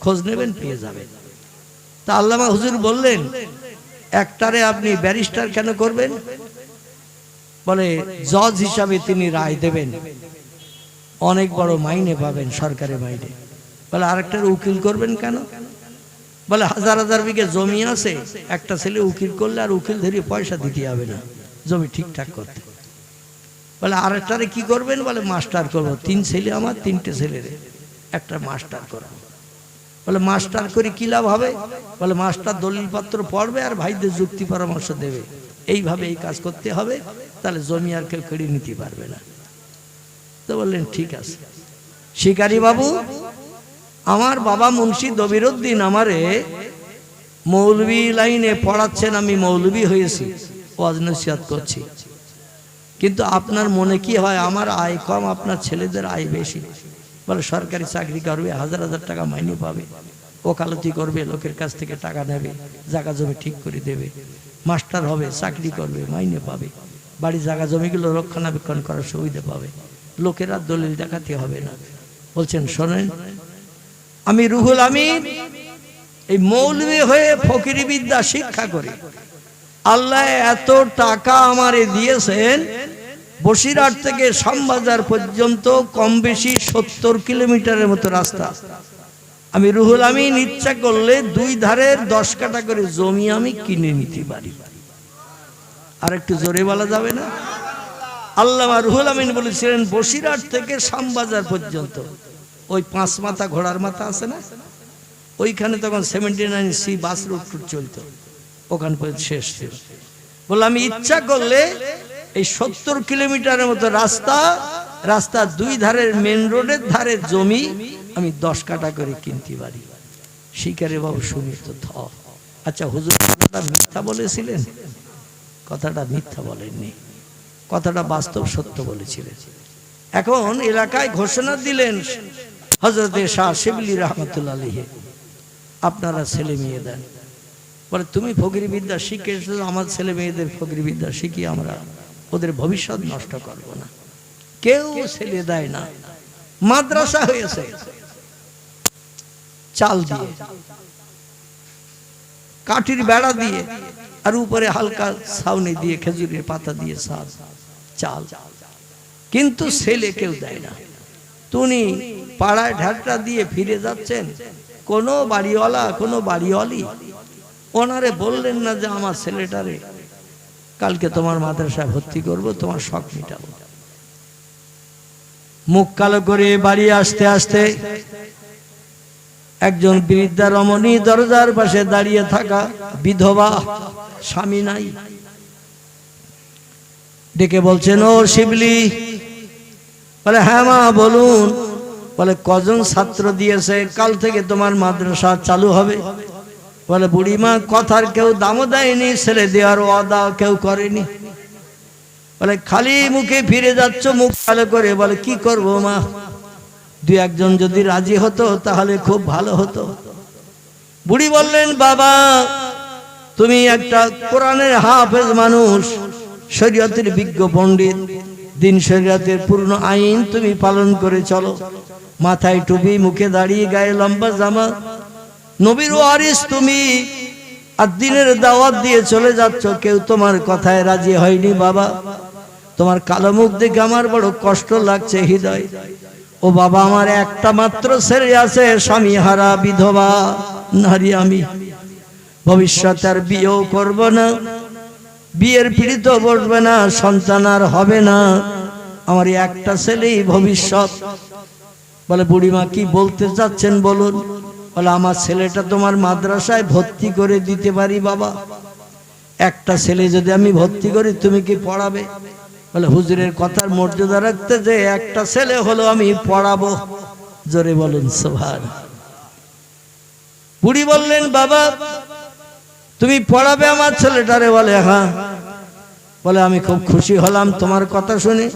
খোঁজ নেবেন পেয়ে যাবেন। তা আল্লামা হুজুর বললেন, একটারে আপনি ব্যারিস্টার কেন করবেন? বলে জজ হিসাবে তিনি রায় দেবেন, অনেক বড় মাইনে পাবেন, সরকারি মাইনে। বলে আরেকটার উকিল করবেন কেন? বলে হাজার হাজার বিঘে জমি আছে, একটা ছেলে উকিল করলে আর উকিল ধরে পয়সা দিতে হবে না জমি ঠিকঠাক করতে। বলে আরেকটারে কি করবেন? বলে মাস্টার করবো, 3 ছেলে আমার, 3টে ছেলের একটা মাস্টার করবো। বলে মাস্টার করে কি লাভ হবে? বলে মাস্টার দলিলপত্র পড়বে আর ভাইদের যুক্তি পরামর্শ দেবে, এইভাবে এই কাজ করতে হবে, তাহলে জমি আর কেউ কেড়ে নিতে পারবে না। তো বললেন ঠিক আছে। শিকারী বাবু, আমার বাবা মুন্সি দবিরউদ্দিন আমারে মৌলভী লাইনে পড়াচ্ছেন, আমি মৌলভী হয়েছি, ওয়াজ নসিহত করছি, কিন্তু আপনার মনে কি হয় আমার আয় কম, আপনার ছেলেদের আয় বেশি? বলে সরকারি চাকরি করবে, হাজার হাজার টাকা মাইনে পাবে, ওকালতি করবে, লোকের কাছ থেকে টাকা নেবে, জায়গা জমি ঠিক করে দেবে, মাস্টার হবে, চাকরি করবে, মাইনে পাবে, বাড়ি জায়গা জমিগুলো রক্ষণাবেক্ষণ করার সুবিধা পাবে, লোকেরা দলিল দেখাতে হবে না। বলছেন শোনেন, আমি রুহুল আমিন এই মৌলভী হয়ে ফকিরি বিদ্যা শিক্ষা করি, আল্লাহ এত টাকা আমারে দিয়েছেন, বসিরহাট থেকে শ্যামবাজার পর্যন্ত কম বেশি 70 কিলোমিটারের মতো রাস্তা। আমি রুহুল আমিন ইচ্ছা করলে 2 ধারের 10 কাঠা করে জমি আমি কিনে নিতে পারি। আর একটু জোরে বলা যাবে না? আল্লামা রুহুল আমিন বলেছিলেন বসিরহাট থেকে শ্যামবাজার পর্যন্ত, ওই 5 মাথা ঘোড়ার মাথা আছে না, ওইখানে তখন 79C বাস রুট চলতো, ওখান পর্যন্ত শেষ ছিল। বলে আমি ইচ্ছা করলে এই 70 কিলোমিটারের মতো রাস্তা 2 ধারের মেন রোডের ধারে জমি আমি 10 কাঠা করে কিনতে পারি। শিকারী বাবু শুনি তো থ। আচ্ছা হুজুর কথাটা মিথ্যা বলেছিলেন? কথাটা মিথ্যা বলেননি, কথাটা বাস্তব সত্য বলেছিলেন। এখন এলাকায় ঘোষণা দিলেন হযরতে শাহ শিবলি রহমতুল্লাহ আলাইহি, আপনারা ছেলে মেয়ে দেন। বলে তুমি ফকির বিদ্যা শিখে এসেছো, আমার ছেলে মেয়েদের ফকির বিদ্যা শিখি, আমরা ওদের ভবিষ্যৎ নষ্ট করব না। কেউ ছেলে দেয় না। মাদ্রাসা হয়েছে চাল দিয়ে, কাঠির বেড়া দিয়ে, আর উপরে হালকা ছাউনি দিয়ে, খেজুরের পাতা দিয়ে চাল, কিন্তু ছেলে কেউ দেয় না। তুমি পাড়ায় ঢাকটা দিয়ে ফিরে যাচ্ছেন, কোনো বাড়িওয়ালা কোনো বাড়িওয়ালি ওনারে বললেন না যে আমার ছেলেটারে কালকে তোমার মাদ্রাসায় ভর্তি করব, তোমার শখ মিটাবো। মুখ কালো করে বাড়ি আসতে আসতে একজন বৃদ্ধা রমণী দরজার পাশে দাঁড়িয়ে থাকা, বিধবা, স্বামী নাই, ডেকে বলছেন ও শিবলি। বলে হ্যাঁ মা বলুন। বলে কজন ছাত্র দিয়েছে, কাল থেকে তোমার মাদ্রাসা চালু হবে। বলে বুড়িমা কথার কেউ দামও দেয়নি, ছেলে দেওয়ার ওয়াদা কেউ করেনি। বলে খালি মুখে ফিরে যাচ্ছ মুখ কালো করে। বলে কি করব মা, 2-1 যদি রাজি হতো তাহলে খুব ভালো হতো। বুড়ি বললেন বাবা তুমি একটা কোরআনের হাফেজ মানুষ, শরীয়তের বিজ্ঞ পণ্ডিত, দিন শরীয়তের পূর্ণ আইন তুমি পালন করে চলো, মাথায় টুপি, মুখে দাড়ি, গায়ে লম্বা জামা, নবীর ওয়ারিস তুমি, আর দিনের দাওয়াত দিয়ে চলে যাচ্ছ, কেউ তোমার কথায় রাজি হয়নি বাবা। তোমার কালো মুখ দেখে আমার বড় কষ্ট লাগছে হৃদয়। ও বাবা, আমার একটা মাত্র ছেলে আছে, স্বামী হারা বিধবা নারী আমি, ভবিষ্যতে আর বিয়েও করব না, বিয়ের পিড়িতেও বসবে না, সন্তান আর হবে না, আমার একটা ছেলেই ভবিষ্যৎ। বলে বুড়িমা কি বলতে চাচ্ছেন বলুন? বলে আমার ছেলেটা তোমার মাদ্রাসায় ভর্তি করে দিতে পারি বাবা। একটা ছেলে যদি আমি ভর্তি করি তুমি কি পড়াবে? বলে হুজুরের কথার মর্যাদা রাখতে যে একটা ছেলে হলো আমি পড়াবো। জোরে বলুন সুবহান। বুড়ি বললেন বাবা তুমি পড়াবে আমার ছেলেটারে? বলে হ্যাঁ। বলে আমি খুব খুশি হলাম তোমার কথা শুনে,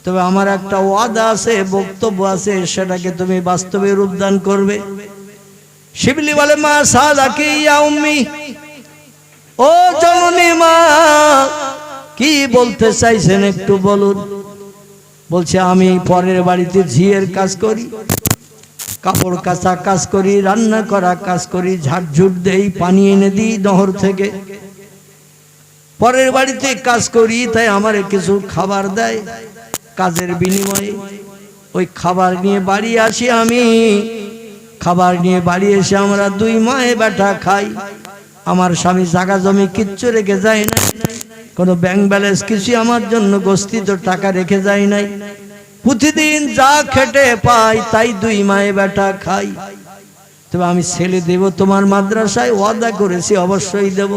তবে আমার একটা ওয়াদা আছে, বক্তব্য আছে, সেটাকে তুমি বাস্তবে রূপদান করবে। শিবলি বলে মা সাদাকি ইয়া উম্মি, ও জননী মা কি বলতে চাইছেন একটু বলুন। বলছে আমি পরের বাড়িতে ঝিয়ের কাজ করি, কাপড় কাচা কাজ করি, রান্না করা কাজ করি, ঝাড়ঝুট দেই, পানি এনে দিই নহর থেকে, পরের বাড়িতে কাজ করি, তাই আমার কিছু খাবার দেয়, কাজের বিনিময়ে ওই খাবার নিয়ে বাড়ি আসি আমি। খাবার নিয়ে বাড়ি এসে আমরা দুই মায়ে বেটা খাই। আমার স্বামী জায়গা জমি কিচ্ছু রেখে যায় না, কোনো ব্যাংক ব্যালেন্স কিছু আমার জন্য গস্তিত টাকা রেখে যায় নাই। প্রতিদিন যা খেটে পাই তাই দুই মায়ে বেটা খাই। তবে আমি ছেলে দেব তোমার মাদ্রাসায়, ওয়াদা করেছি অবশ্যই দেব।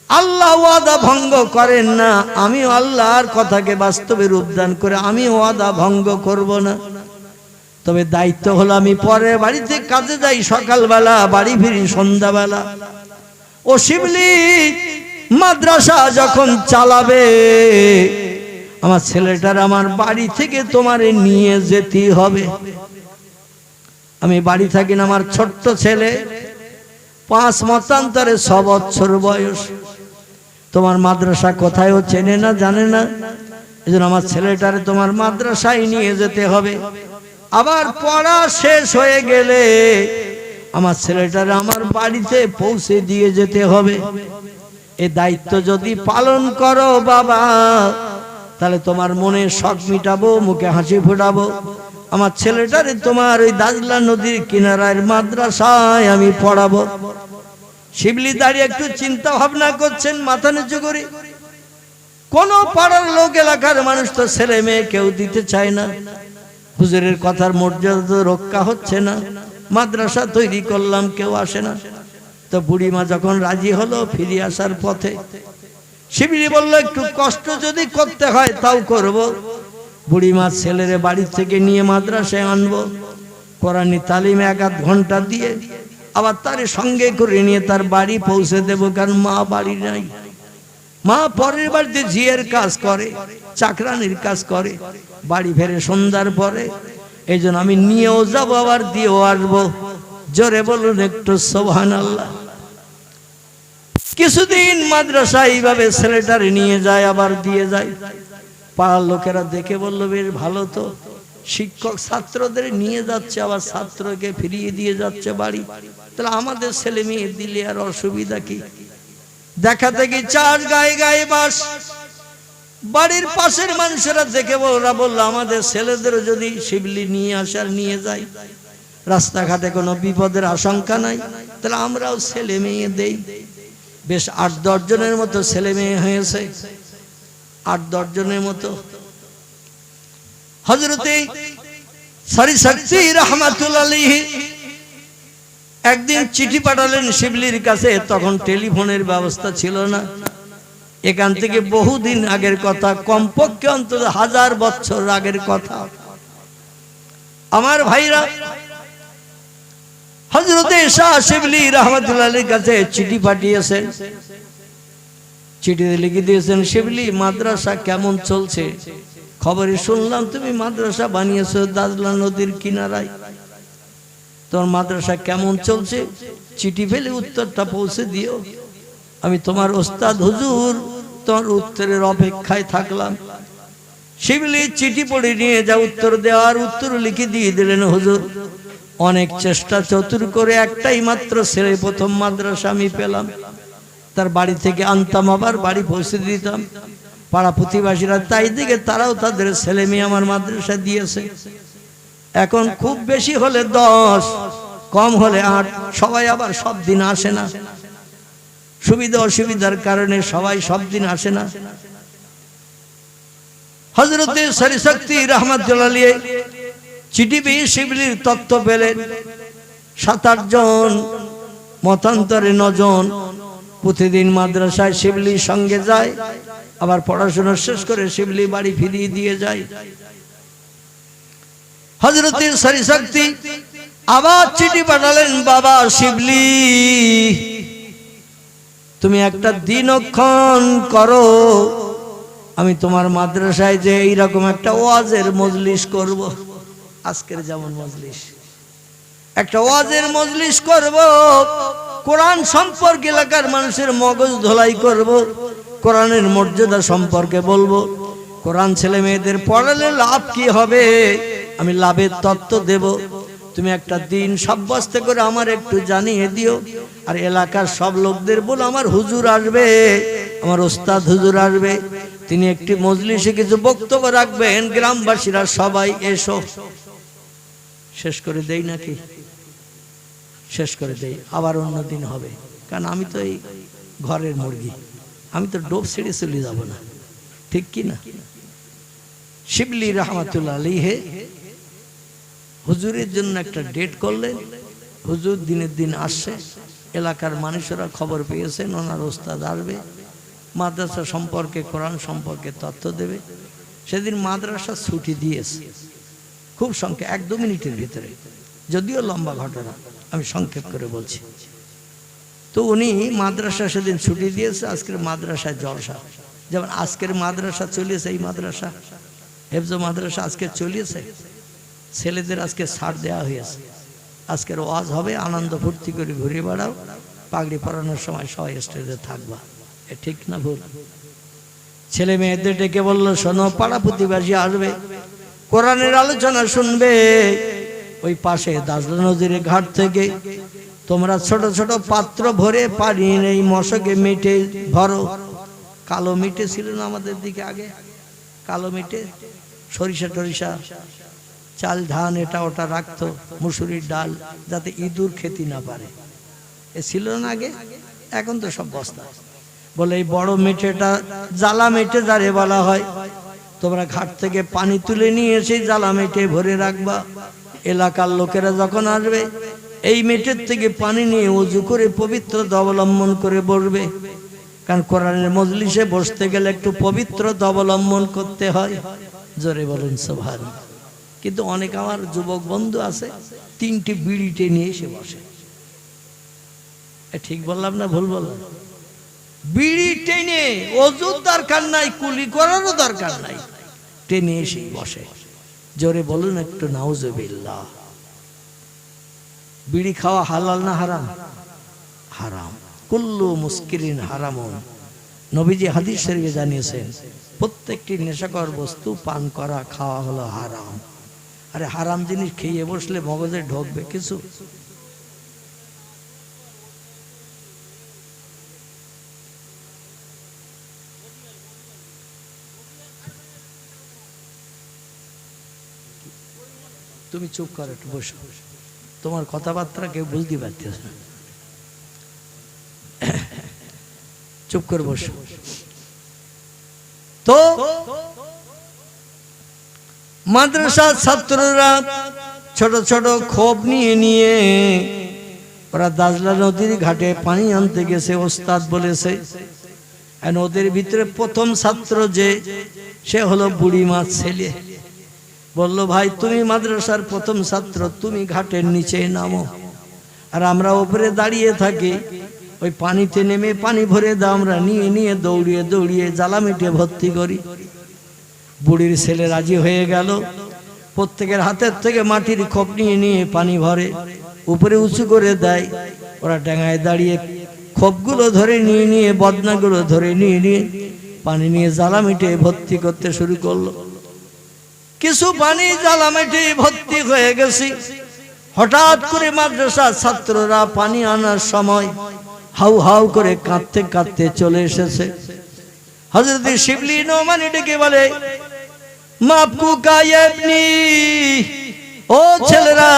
আল্লাহ ওয়াদা ভঙ্গ করেন না, আমি আল্লাহর কথাকে বাস্তবে রূপদান করে আমি ওয়াদা ভঙ্গ করব না। তবে দায়িত্ব হলো আমি পরের বাড়িতে কাজে যাই সকালবেলা, বাড়ি ফিরি সন্ধ্যাবেলা। ও শিবলি মাদ্রাসা যখন চালাবে আমার ছেলেটার আমার বাড়ি থেকে তোমারে নিয়ে যেতে হবে। আমি বাড়ি থাকি না, আমার ছোট্ট ছেলে 5 মতান্তরে 6 বছর বয়স, তোমার মাদ্রাসা কোথায় ও চেনে না জানে না, এজন্য আমার ছেলেটারে তোমার মাদ্রাসায় নিয়ে যেতে হবে। আবার পড়া শেষ হয়ে গেলে আমার ছেলেটারে আমার বাড়িতে পৌঁছে দিয়ে যেতে হবে। এই দায়িত্ব যদি পালন করো বাবা, তাহলে তোমার মনে শখ মিটাবো, মুখে হাসি ফোটাবো। আমার ছেলেটারে তোমার ওই দাজলা নদীর কিনারায় মাদ্রাসায় আমি পড়াবো। শিবলি দাঁড়িয়ে একটু চিন্তা ভাবনা করছেন, মাথা নিচু করে। কোন পাড়ার লোক, এলাকার মানুষ তো ছেলে মেয়ে কেউ দিতে চায় না, হুজুরের কথার মর্যাদা রক্ষা হচ্ছে না, মাদ্রাসা তৈরি করলাম কেউ আসে না। তো বুড়িমা যখন রাজি হলো ফিরে আসার পথে শিবলি বলল একটু কষ্ট যদি করতে হয় তাও করব। বুড়িমা ছেলেরে বাড়ি থেকে নিয়ে মাদ্রাসায় আনবো, কোরআনি তালিম 1-8 ঘন্টা দিয়ে আবার তার সঙ্গে করে নিয়ে তার বাড়ি পৌঁছে দেব, কারণ মা বাড়ি নাই। মা পরের বাড়িতে ঝিয়ের কাজ করে, চাকরানির কাজ করে, বাড়ি ফেরে সন্ধ্যার পরে। এই জন্য আমি নিয়েও যাবো আবার দিয়েও আসবো। জোরে বলুন একটু সুবহানাল্লাহ। কিছুদিন মাদ্রাসা এইভাবে ছেলেটারে নিয়ে যায় আবার দিয়ে যায়। পাড়ার লোকেরা দেখে বলল বেশ ভালো তো, শিক্ষক ছাত্রদের নিয়ে যাচ্ছে আবার ছাত্রকে ফিরিয়ে দিয়ে যাচ্ছে বাড়ি, তাহলে আমাদের ছেলে মেয়ে দিলে আর অসুবিধা কি? দেখা দেখি 4 গায়ে গায়ে বাস। বাড়ির পাশের মানুষেরা দেখে ওরা বললো আমাদের ছেলেদের যদি শিবলি নিয়ে আসার নিয়ে যায়, রাস্তাঘাটে কোনো বিপদের আশঙ্কা নাই, তাহলে আমরাও ছেলে মেয়ে দেই। বেশ 8-10 জনের মতো ছেলে মেয়ে হয়েছে, 8-10 জনের মতো। হযরতে সরিসক্তি রাহমাতুল্লাহ আলাইহি একদিন চিঠি পাঠালেন শিবলির কাছে। তখন টেলিফোনের ব্যবস্থা ছিল না, এখান থেকে বহুদিন আগের কথা, কমপক্ষে অন্তত 1000 বছর আগের কথা। আমার ভাইরা, হযরতে শাহ শিবলি রাহমাতুল্লাহ আলাইহির কাছে চিঠি পাঠিয়েছেন। চিঠিতে লিখে দিয়েছেন, শিবলি মাদ্রাসা কেমন চলছে? খবরে শুনলাম তুমি মাদ্রাসা বানিয়েছো দাজলা নদীর কিনারায়, তোমার মাদ্রাসা কেমন চলছে? চিঠি ফেলে উত্তরটা পৌঁছে দিও। আমি তোমার ওস্তাদ হুজুর তোমার উত্তরের অপেক্ষায় থাকলাম। শিবলি চিঠি পড়ে নিয়ে যা উত্তর দেওয়ার উত্তর লিখে দিয়ে দিলেন, হুজুর অনেক চেষ্টা চতুর করে একটাই মাত্র ছেলে প্রথম মাদ্রাসা আমি পেলাম, তার বাড়ি থেকে আনতাম আবার বাড়ি পৌঁছে দিতাম। পাড়া প্রতিবাসীরা তাই দিকে তারাও তাদের ছেলে মেয়ে আমার মাদ্রাসা দিয়েছে। এখন খুব বেশি হলে 10, কম হলে 8। সবাই আবার সব দিন আসে না, সুবিধা অসুবিধার কারণে সবাই সব দিন আসে না। হযরত সরিশক্তি রাহমাতুল্লাহ আলাইহি চিঠি পেয়ে শিবলির তত্ত্ব পেলেন। 7-8 জন, মতান্তরে 9 জন প্রতিদিন মাদ্রাসায় শিবলির সঙ্গে যায়, আবার পড়াশোনা শেষ করে শিবলি বাড়ি ফিরিয়ে দিয়ে যায়। হযরত সরিশক্তি আবার চিঠি পাঠালেন, বাবা শিবলি, তুমি একটা দিনক্ষণ করো, আমি তোমার মাদ্রাসায় যে এইরকম একটা ওয়াজের মজলিস করব। আজকের যেমন মজলিস, একটা ওয়াজের মজলিস করব, কোরআন সম্পর্কে এলাকার মানুষের মগজ ধোলাই করব, কোরআনের মর্যাদা সম্পর্কে বলবো, কোরআন ছেলে মেয়েদের পড়ালে লাভ কি হবে আমি লাভের তত্ত্ব দেব। তুমি একটা দিন সাব্যস্ত করে আমার একটু জানিয়ে দিও, আর এলাকার সব লোকদের বল আমার হুজুর আসবে, আমার ওস্তাদ হুজুর আসবে, তিনি একটি মজলিসে কিছু বক্তব্য রাখবেন, গ্রামবাসীরা সবাই এসো। শেষ করে দেই নাকি? শেষ করে দেই, আবার অন্যদিন হবে, কারণ আমি তো এই ঘরের মুরগি, আমি তো ডোব ছেড়ে চলে যাব না, ঠিক কি না? শিবলি রাহমাতুল্লাহ আলাইহি হুজুরের জন্য একটা ডেট করলেন। হুজুর দিনের দিন আসছে, এলাকার মানুষেরা খবর পেয়েছেন ওনার ওস্তাদ আসবে, মাদ্রাসা সম্পর্কে কোরআন সম্পর্কে তথ্য দেবে। সেদিন মাদ্রাসা ছুটি দিয়েছে, খুব সংক্ষেপ 1-2 মিনিটের ভিতরে, যদিও লম্বা ঘটনা, আমি সংক্ষেপ করে বলছি। তো উনি মাদ্রাসা সেদিন ছুটি দিয়েছে, আজকের মাদ্রাসায় জলসা। যেমন আজকের মাদ্রাসা চলিয়েছে, এই মাদ্রাসা হেফজ মাদ্রাসা আজকে চলিয়েছে, ছেলেদের আজকে ছাড় দেওয়া হয়েছে, আজকের ওয়াজ হবে, আনন্দ ফুর্তি করে ঘুরে বেড়াও, পাগড়ি পরানোর সময় সবাই স্টেজে থাকবা। এ ঠিক না ভুল? ছেলে মেয়েদের ডেকে বললো, শোনো, পাড়া প্রতিবেশী আসবে, কোরআনের আলোচনা শুনবে। ওই পাশে দাজলা নদীর ঘাট থেকে তোমরা ছোট ছোট পাত্র ভরে পানি এই মশকে মিটে ভরো। কালো মিটে ছিল না আমাদের দিকে আগে, কালো মিটে সরিষা টরিষা চাল ধান এটা ওটা রাখতো, মুসুরির ডাল, যাতে ইঁদুর খেতে না পারে, এ ছিল না আগে। এখন তো সব বস্তা। বলে এই বড় মেটেটা জ্বালা মেটে যারে বলা হয়, তোমরা ঘাট থেকে পানি তুলে নিয়ে এসে জ্বালা মেটে ভরে রাখবা। এলাকার লোকেরা যখন আসবে এই মেটের থেকে পানি নিয়ে ওযু করে পবিত্রতা অবলম্বন করে বসবে, কারণ কোরআনের মজলিসে বসতে গেলে একটু পবিত্রতা অবলম্বন করতে হয়। জোরে বলুন সুবহানাল্লাহ। কিন্তু অনেক আমার যুবক বন্ধু আছে 3টি বিড়ি টেনে এসে বসে। ঠিক বললাম না ভুল বললাম? বিড়ি টেনে, ওযুর দরকার নাই, কুলি করারও দরকার নাই, টেনে এসে বসে। জোরে বলুন একটু নাউজুবিল্লাহ। বিড়ি খাওয়া হালাল না হারাম? হারাম। কুল্লু মুস্কিরিন হারামুন। নবীজি হাদিস শরীফে জানিয়েছেন প্রত্যেকটি নেশাকর বস্তু পান করা খাওয়া হলো হারাম। আরে হারাম জিনিস খেয়ে বসলে মগজে ঢোকবে কিছু? তুমি চুপ করো, একটু বসো, তোমার কথাবার্তা কেউ বুঝতে পারতেছে না, চুপ করে বসো। তো মাদ্রাসার ছাত্ররা ছোট ছোট খোপ নিয়ে নিয়ে ওরা দাজলা নদীর ঘাটে পানি আনতে গেছে। ওস্তাদ বলেছে, নদীর ভিতরে প্রথম ছাত্র যে, সে হলো বুড়িমার ছেলে। বললো, ভাই তুমি মাদ্রাসার প্রথম ছাত্র, তুমি ঘাটের নিচে নামো, আর আমরা উপরে দাঁড়িয়ে থাকি, ওই পানিতে নেমে পানি ভরে দাও, আমরা নিয়ে নিয়ে দৌড়িয়ে দৌড়িয়ে জ্বালা মেটে ভর্তি করি। বুড়ির ছেলে রাজি হয়ে গেল, প্রত্যেকের হাতের থেকে মাটির খোপ নিয়ে নিয়ে পানি ভরে উপরে উঁচু করে দেয়। ওরা ডাঙায় দাঁড়িয়ে খোপগুলো ধরে নিয়ে নিয়ে, বদনাগুলো ধরে নিয়ে নিয়ে পানি নিয়ে জ্বালা মেটে ভর্তি করতে শুরু করলো। কিছু পানি জ্বালা মেটে ভর্তি হয়ে গেছে। হঠাৎ করে মাদ্রাসার ছাত্ররা পানি আনার সময় হাউ হাউ করে কাঁদতে কাঁদতে চলে এসেছে। হযরত শিবলি নোমানি ডেকে বলে, মাপকু কায়েবনি, ও ছেলেরা,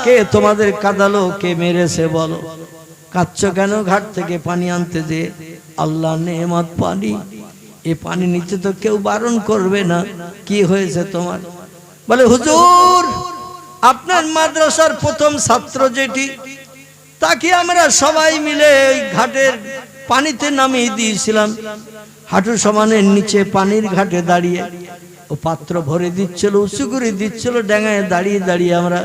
কে তোমাদের কাঁদালো, কে মেরেছে বলো? কাঁদছো কেন? ঘাট থেকে পানি আনতে যে আল্লাহ নেয়ামত পানি, এই পানি নিচে তো কেউ বারণ করবে না, কি হয়েছে তোমার? বলে হুজুর, আপনার মাদ্রাসার প্রথম ছাত্র যেটি, তাকে আমরা সবাই মিলে ওই ঘাটের পানিতে নামিয়ে দিয়েছিলাম। হাঁটু সমানের নিচে পানির ঘাটে দাঁড়িয়ে ও পাত্র ভরে দিচ্ছিল, উঁচু করে দিচ্ছিল, ডাঙায় দাঁড়িয়ে দাঁড়িয়ে আমরা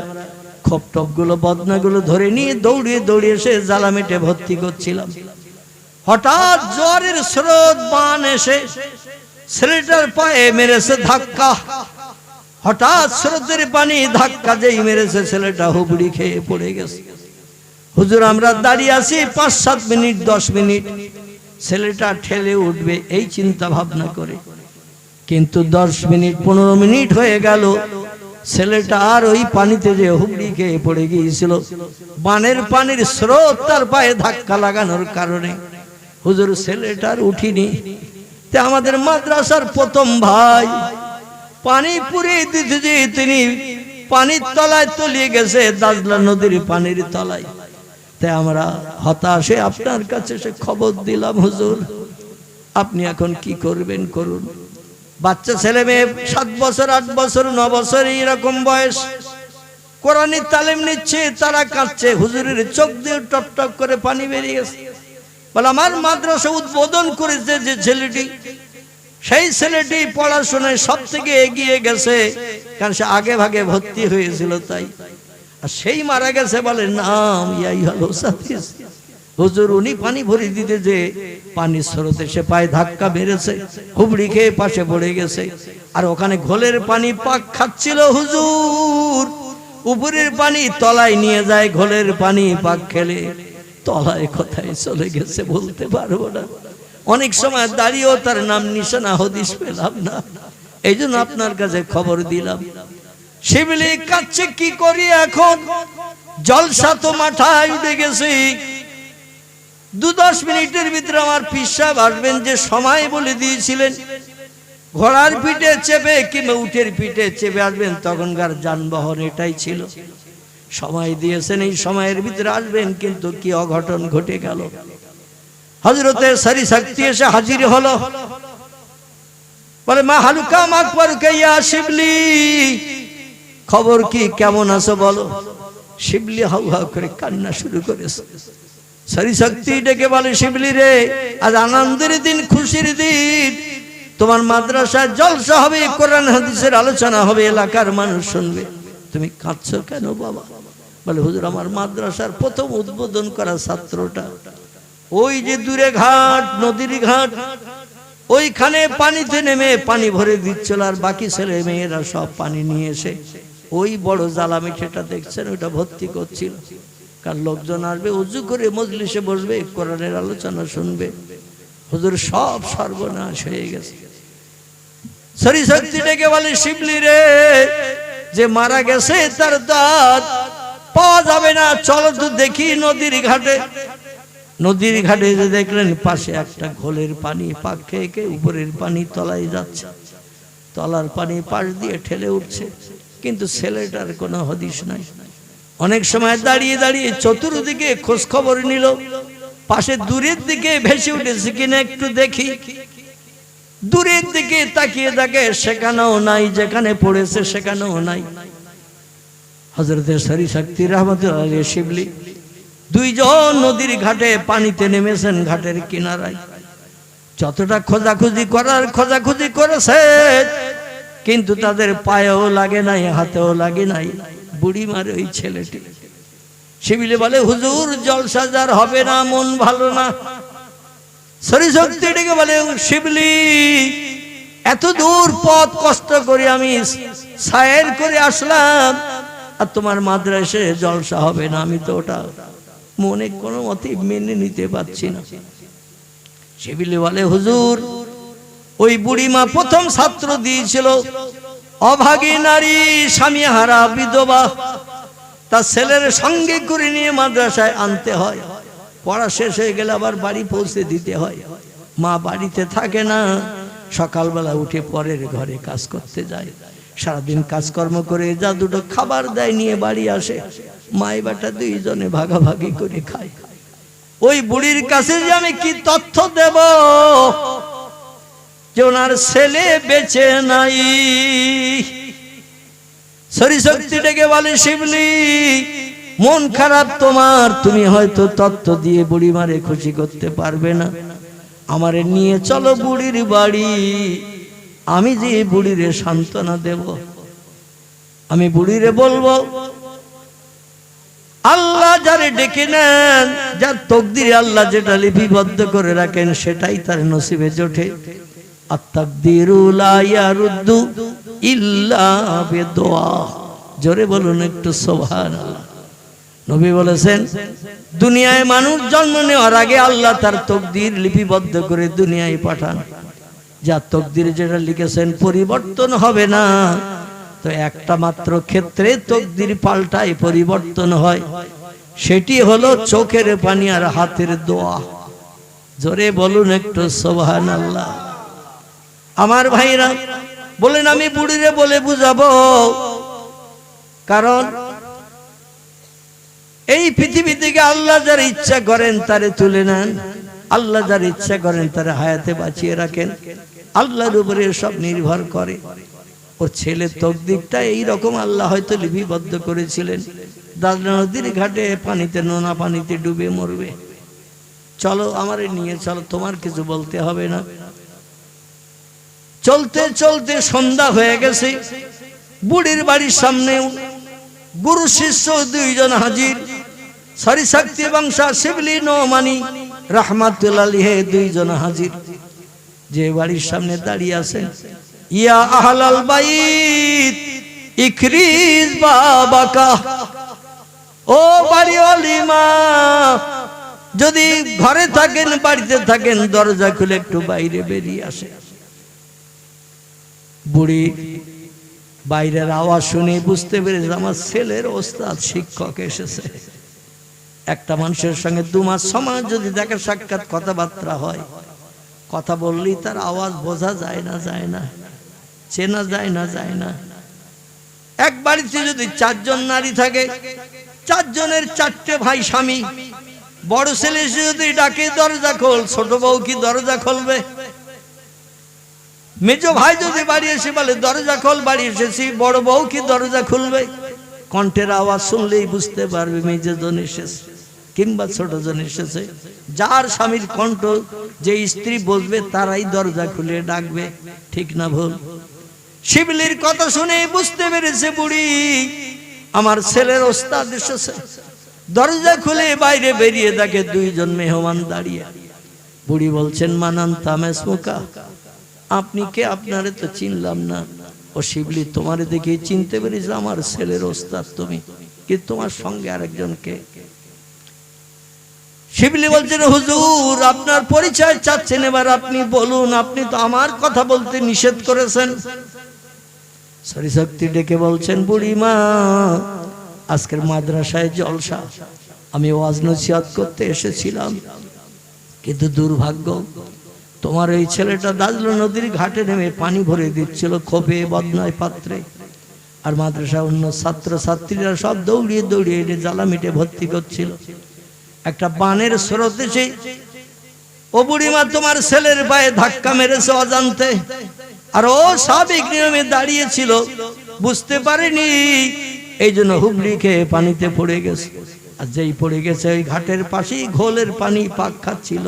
খোপ টপগুলো বদনাগুলো ধরে নিয়ে দৌড়িয়ে দৌড়িয়ে এসে জ্বালামেটে ভর্তি করছিলাম। হঠাৎ জোয়ারের স্রোত বান এসে ছেলেটার পায়ে মেরেছে ধাক্কা। হঠাৎ স্রোতের পানি ধাক্কা যেই মেরেছে, ছেলেটা হুবড়ি খেয়ে পড়ে গেছে। হুজুর, আমরা দাঁড়িয়ে আছি 5-7 মিনিট 10 মিনিট, ছেলেটা ঠেলে উঠবে এই চিন্তা ভাবনা করে, কিন্তু 10 মিনিট 15 মিনিট হয়ে গেল, ছেলেটা আর ওই পানিতে যে হুবড়ি খেয়ে পড়ে গিয়েছিল, বানের পানির স্রোত তার পায়ে ধাক্কা লাগানোর কারণে হুজুর ছেলেটার উঠিনি। তে আমাদের মাদ্রাসার প্রথম ভাই পানি পুরিয়ে দিতে যে তিনি পানির তলায় তলিয়ে গেছে, দাজলা নদীর পানির তলায়। তাই আমরা হতাশে আপনার কাছে সে খবর দিলাম, হুজুর আপনি এখন কি করবেন করুন। বাচ্চা ছেলে মেয়ে 7 বছর 8 বছর 9 বছর এরকম বয়স, কোরআনের তালিম নিচ্ছে, তারা কাঁদছে। হুজুরের চোখ দিয়ে টপ টপ করে পানি বেরিয়ে গেছে। বলে আমার মাদ্রাসা উদ্বোধন করেছে যে ছেলেটি, সেই ছেলেটি পড়াশোনায় সব থেকে এগিয়ে গেছে, কারণ সে আগে ভাগে ভর্তি হয়েছিল তাই। আর সেই মারা গেছে। বলে নাম ইয়াই হলো সাফিস। হুজুর উনি পানি ভরে দিতে যে পানির স্রোতে সে পায়ে ধাক্কা মেরেছে, হুবড়ি খেয়ে পাশে পড়ে গেছে। আর ওখানে ঘোলের পানি পাক খাচ্ছিল। হুজুর উপরের পানি তলায় নিয়ে যায়, ঘোলের পানি পাক খেলে তলায় কোথায় চলে গেছে বলতে পারবো না। অনেক সময় দাঁড়িয়েও তার নাম নিশানা হদিস পেলাম না, এই জন্য আপনার কাছে খবর দিলাম। শিবলি কাচ্ছে, কি করি এখন? জলসা তো মাথায় উঠে গেছে। 2-10 মিনিটের ভিতরে আমার পীর সাহেব আসবেন, যে সময় বলে দিয়েছিলেন ঘোড়ার পিঠে চেপে কিংবা উটের পিঠে চেপে আসবেন, তখনকার যানবাহন এটাই ছিল। সময় দিয়েছেন, এই সময়ের ভিতরে আসবেন, কিন্তু কি অঘটন ঘটে গেল। হযরতে সারি শক্তি এসে হাজির হলো। বলে মা হালুকা মাকবরকে ইয়া শিবলি, খবর কি, কেমন আছো বলো। শিবলি হাউ হাউ করে কান্না শুরু করেছে। সারি শক্তি ডেকে বলে, শিবলি রে, আজ আনন্দের দিন, খুশির দিন, তোমার মাদ্রাসায় জলসা হবে, কোরআন হাদিসের আলোচনা হবে, এলাকার মানুষ শুনবে, তুমি কাঁদছো কেন বাবা? বলে হুজুর আমার মাদ্রাসার প্রথম উদ্বোধন করা ছাত্রটা ওই যে দূরে ঘাট, নদীর ঘাট, ওইখানে পানিতে নেমে পানি ভরে দিচ্ছিল, আর বাকি ছেলে মেয়েরা সব পানি নিয়ে এসে ওই বড় জ্বালামিঠেটা দেখছেন ওইটা ভর্তি করছিল। কারণ লোকজন আসবে, উজু করে মজলিসে বসবে, কোরআনের আলোচনা শুনবে। হুজুর সব সর্বনাশ হয়ে গেছে। সারি শক্তি ডেকে বলে, শিবলি রে, যে মারা গেছে তার দাঁত পাওয়া যাবে না, চলো তো দেখি নদীর ঘাটে। নদীর ঘাটে যে দেখলেন পাশে একটা ঘোলের পানি পাক খেয়ে খেয়ে উপরের পানি তলায় যাচ্ছে, তলার পানি পাশ দিয়ে ঠেলে উঠছে, কিন্তু ছেলেটার কোনো হদিশ নাই। অনেক সময় দাঁড়িয়ে দাঁড়িয়ে চতুর্দিকে খোঁজ খবর নিল, পাশে দূরের দিকে ভেসে উঠেছে কিনা একটু দেখি। দূরের দিকে তাকিয়ে দেখে সেখানেও নাই, যেখানে পড়েছে সেখানেও নাই। হযরতে সারি শক্তি রাহমাতুল্লাহ আলাইহি শিবলি দুইজন নদীর ঘাটে পানিতে নেমেছেন, ঘাটের কিনারায়। যতটা খোঁজাখুঁজি করার খোঁজাখুঁজি করেছে, কিন্তু তাদের পায়েও লাগে নাই, হাতেও লাগে নাই বুড়িমার ওই ছেলেটি। শিবলি বলে, হুজুর জলসা যার হবে না, মন ভালো না। সারি শক্তি ডেকে বলে, শিবলি এত দূর পথ কষ্ট করে আমি সায়ের করে আসলাম, আর তোমার মাদ্রাসায় জলসা হবে না, আমি তো ওটা মনে কোনো মতে মেনে নিতে পারছি না। শিবলি বলে, হুজুর ওই বুড়িমা প্রথম ছাত্র দিয়েছিল, অভাগী নারী, স্বামী হারা বিধবা, তার ছেলের সঙ্গে করে নিয়ে মাদ্রাসায় আনতে হয়, পড়া শেষ হয়ে গেলে আবার বাড়ি পৌঁছে দিতে হয়। মা বাড়িতে থাকে না, সকালবেলা উঠে পরের ঘরে কাজ করতে যায়, সারাদিন কাজকর্ম করে যা দুটো খাবার দেয় নিয়ে বাড়ি আসে, মাই বেটা দুইজনে ভাগাভাগি করে খায়। ওই বুড়ির কাছে যে আমি কি তথ্য দেব যে ওনার ছেলে বেঁচে নাই। সরিশক্তি ডেকে বলে, শিবলি মন খারাপ তোমার, তুমি হয়তো তথ্য দিয়ে বুড়ি মারে খুশি করতে পারবে না, আমারে নিয়ে চলো বুড়ির বাড়ি, আমি যে বুড়িরে সান্ত্বনা দেব। আমি বুড়িরে বলবো আল্লাহ যারে ডেকে নেন, যার তকদিরে আল্লাহ যেটা লিপিবদ্ধ করে রাখেন সেটাই তার নসিবে জোটে। আত-তাকদিরু লা ইয়ারুদ্দু ইল্লা বিদুআ। জোরে বলুন একটু সুবহানাল্লাহ। নবী বলেছেন দুনিয়ায় মানুষ জন্ম নেওয়ার আগে আল্লাহ তার তকদির লিপিবদ্ধ করে দুনিয়ায় পাঠান। যা তকদির যেটা লিখেছেন পরিবর্তন হবে না। তো একটা মাত্র ক্ষেত্রে তকদির পাল্টায়, পরিবর্তন হয়, সেটি হলো চোখের পানি আর হাতের দোয়া। জোরে বলুন একটু সুবহানাল্লাহ। আমার ভাইরা বলেন আমি বুড়িরে বলে বুঝাবো, কারণ এই পৃথিবী থেকে আল্লাহ যার ইচ্ছা করেন তারে তুলে নেন, আল্লাহ যার ইচ্ছা করেন তারে হায়াতে বাঁচিয়ে রাখেন। আল্লাহর উপরে সব নির্ভর করে। ওর ছেলে তকদিরটা এইরকম আল্লাহ হয়তো লিপিবদ্ধ করেছিলেন, দাদরা নদীর ঘাটে পানিতে, নোনা পানিতে ডুবে মরবে। চলো আমারে নিয়ে চলো, তোমার কিছু বলতে হবে না। চলতে চলতে সন্ধ্যা হয়ে গেছে। বুড়ির বাড়ির সামনে গুরু শিষ্য দুইজন হাজির, সরিশক্তি বংশা শিবলি নোমানি রাহমাতুল্লাহ আলাইহি দুইজন হাজির। যে বাড়ির সামনে দাঁড়িয়ে আছেন, ইয়া আহলাল বাইত ইকরিজ বাবাকা, ও বাড়িওয়ালি মা, যদি ঘরে থাকেন বাড়িতে থাকেন দরজা খুলে একটু বাইরে বেরিয়ে আসে। বুড়ি বাইরের আওয়াজ শুনে বুঝতে পেরেছে আমার ছেলের ওস্তাদ শিক্ষক এসেছে। একটা মানুষের সঙ্গে 2 মাস 6 মাস যদি দেখা সাক্ষাৎ কথাবার্তা হয়, কথা বললেই তার আওয়াজ বোঝা যায় না, চেনা যায় না। এক বাড়িতে যদি 4 জন নারী থাকে, 4 জনের 4টে ভাই স্বামী। বড় ছেলে যদি ডাকে দরজা খোল, ছোট বউ কি দরজা খুলবে? মেজো ভাই যদি বাড়ি এসে বলে দরজা খোল, বাড়ি এসেছি, বড় বউ কি দরজা খুলবে? কণ্ঠের আওয়াজ শুনলেই বুঝতে পারবে মেজো জন এসেছে কিংবা ছোট জন এসেছে। যার স্বামীর কণ্ঠ যে স্ত্রী বসবে তারাই দরজা খুলে ডাকবে, ঠিক না ভুল? শিবলির কথা শুনে বুঝতে পেরেছে বুড়ি আমার ছেলের ওস্তাদ এসেছে। দরজা খুলে বাইরে বেরিয়ে দেখে 2 জন মেহমান দাঁড়িয়ে। বুড়ি বলছেন মানান তামেসমুকা, আপনি কে? আপনারে তো চিনলাম না। ও শিবলি, তোমারে দেখে চিনতে পেরেছি, আমার ছেলের ওস্তাদ তুমি, কিন্তু তোমার সঙ্গে আরেকজন কে? শিবলি বলছেন হুজুর আপনার পরিচয় চাচ্ছেন, এবার আপনি বলুন, আপনি তো আমার কথা বলতে নিষেধ করেছেন। সরিশক্তি ডেকে বলছেন বুড়ি মা, আজকের মাদ্রাসায় জলসা, আমি ওয়াজ নসিহত করতে এসেছিলাম, কিন্তু দুর্ভাগ্য তোমার এই ছেলেটা দাজলা নদীর ঘাটে নেমে পানি ভরে দিচ্ছিল খোপে বদনায় পাত্রে, আর মাদ্রাসা অন্য ছাত্র ছাত্রীরা সব দৌড়িয়ে দৌড়িয়ে এনে জ্বালামিটে ভর্তি করছিল। একটা বানের স্রোত এসে ও বুড়িমা তোমার ছেলের পায়ে ধাক্কা মেরেছে অজান্তে, আর ও স্বাভাবিক নিয়মে দাঁড়িয়েছিল, বুঝতে পারেনি, এই জন্য হুবলি খেয়ে পানিতে পড়ে গেছে। আর যেই পড়ে গেছে ওই ঘাটের পাশেই ঘোলের পানি পাক খাচ্ছিল,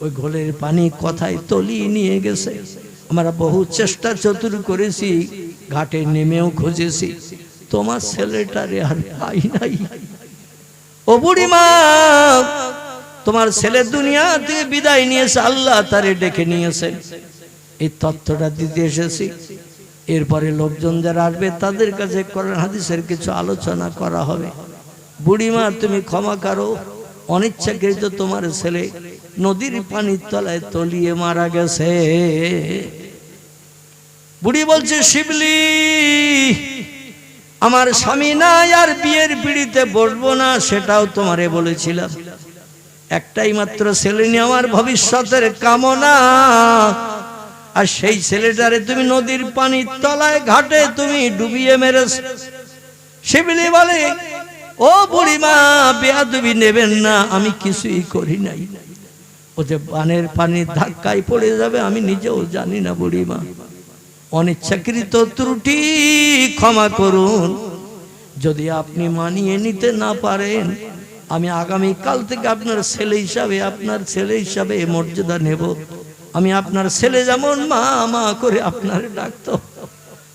ওই ঘোলের পানি কথায় তলিয়ে নিয়ে গেছে। আমরা বহু চেষ্টা চতুর করেছি, ঘাটে নেমেও খুঁজেছি, তোমার ছেলেটারে আর পাই নাই। ও বুড়িমা, তোমার ছেলে দুনিয়া থেকে বিদায় নিয়েছে, আল্লাহ তারে ডেকে নিয়েছেন, এই তথ্যটা দিতে এসেছি। এরপরে লোকজন যারা আসবে তাদের কাছে কোরআন হাদিসের কিছু আলোচনা করা হবে। বুড়িমা তুমি ক্ষমা করো, অনিচ্ছাকৃত তোমার ছেলে নদীর পানির তলায় তলিয়ে মারা গেছে। বুড়ি বলছে শিবলি, আমার স্বামী নাই, আর বিয়ের পিড়িতে বসবো না, সেটাও তোমারে বলেছিলাম। একটাই মাত্র ছেলে নিয়ে আমার ভবিষ্যতের কামনা, আর সেই ছেলেটারে তুমি নদীর পানির তলায় ঘাটে তুমি ডুবিয়ে মেরেছ। শিবলি বলে, ও বুড়িমা বেয়াদবি নেবেন না, আমি কিছুই করি নাই। ও যে বানের পানির ধাক্কায় পড়ে যাবে আমি নিজেও জানি না বুড়িমা, অনিচ্ছাকৃত ত্রুটি ক্ষমা করুন। যদি আপনি মানিয়ে নিতে না পারেন, আমি আগামী কাল থেকে আপনার ছেলে হিসাবে মর্যাদা নেব। আমি আপনার ছেলে যেমন মা মা করে আপনার ডাকতো,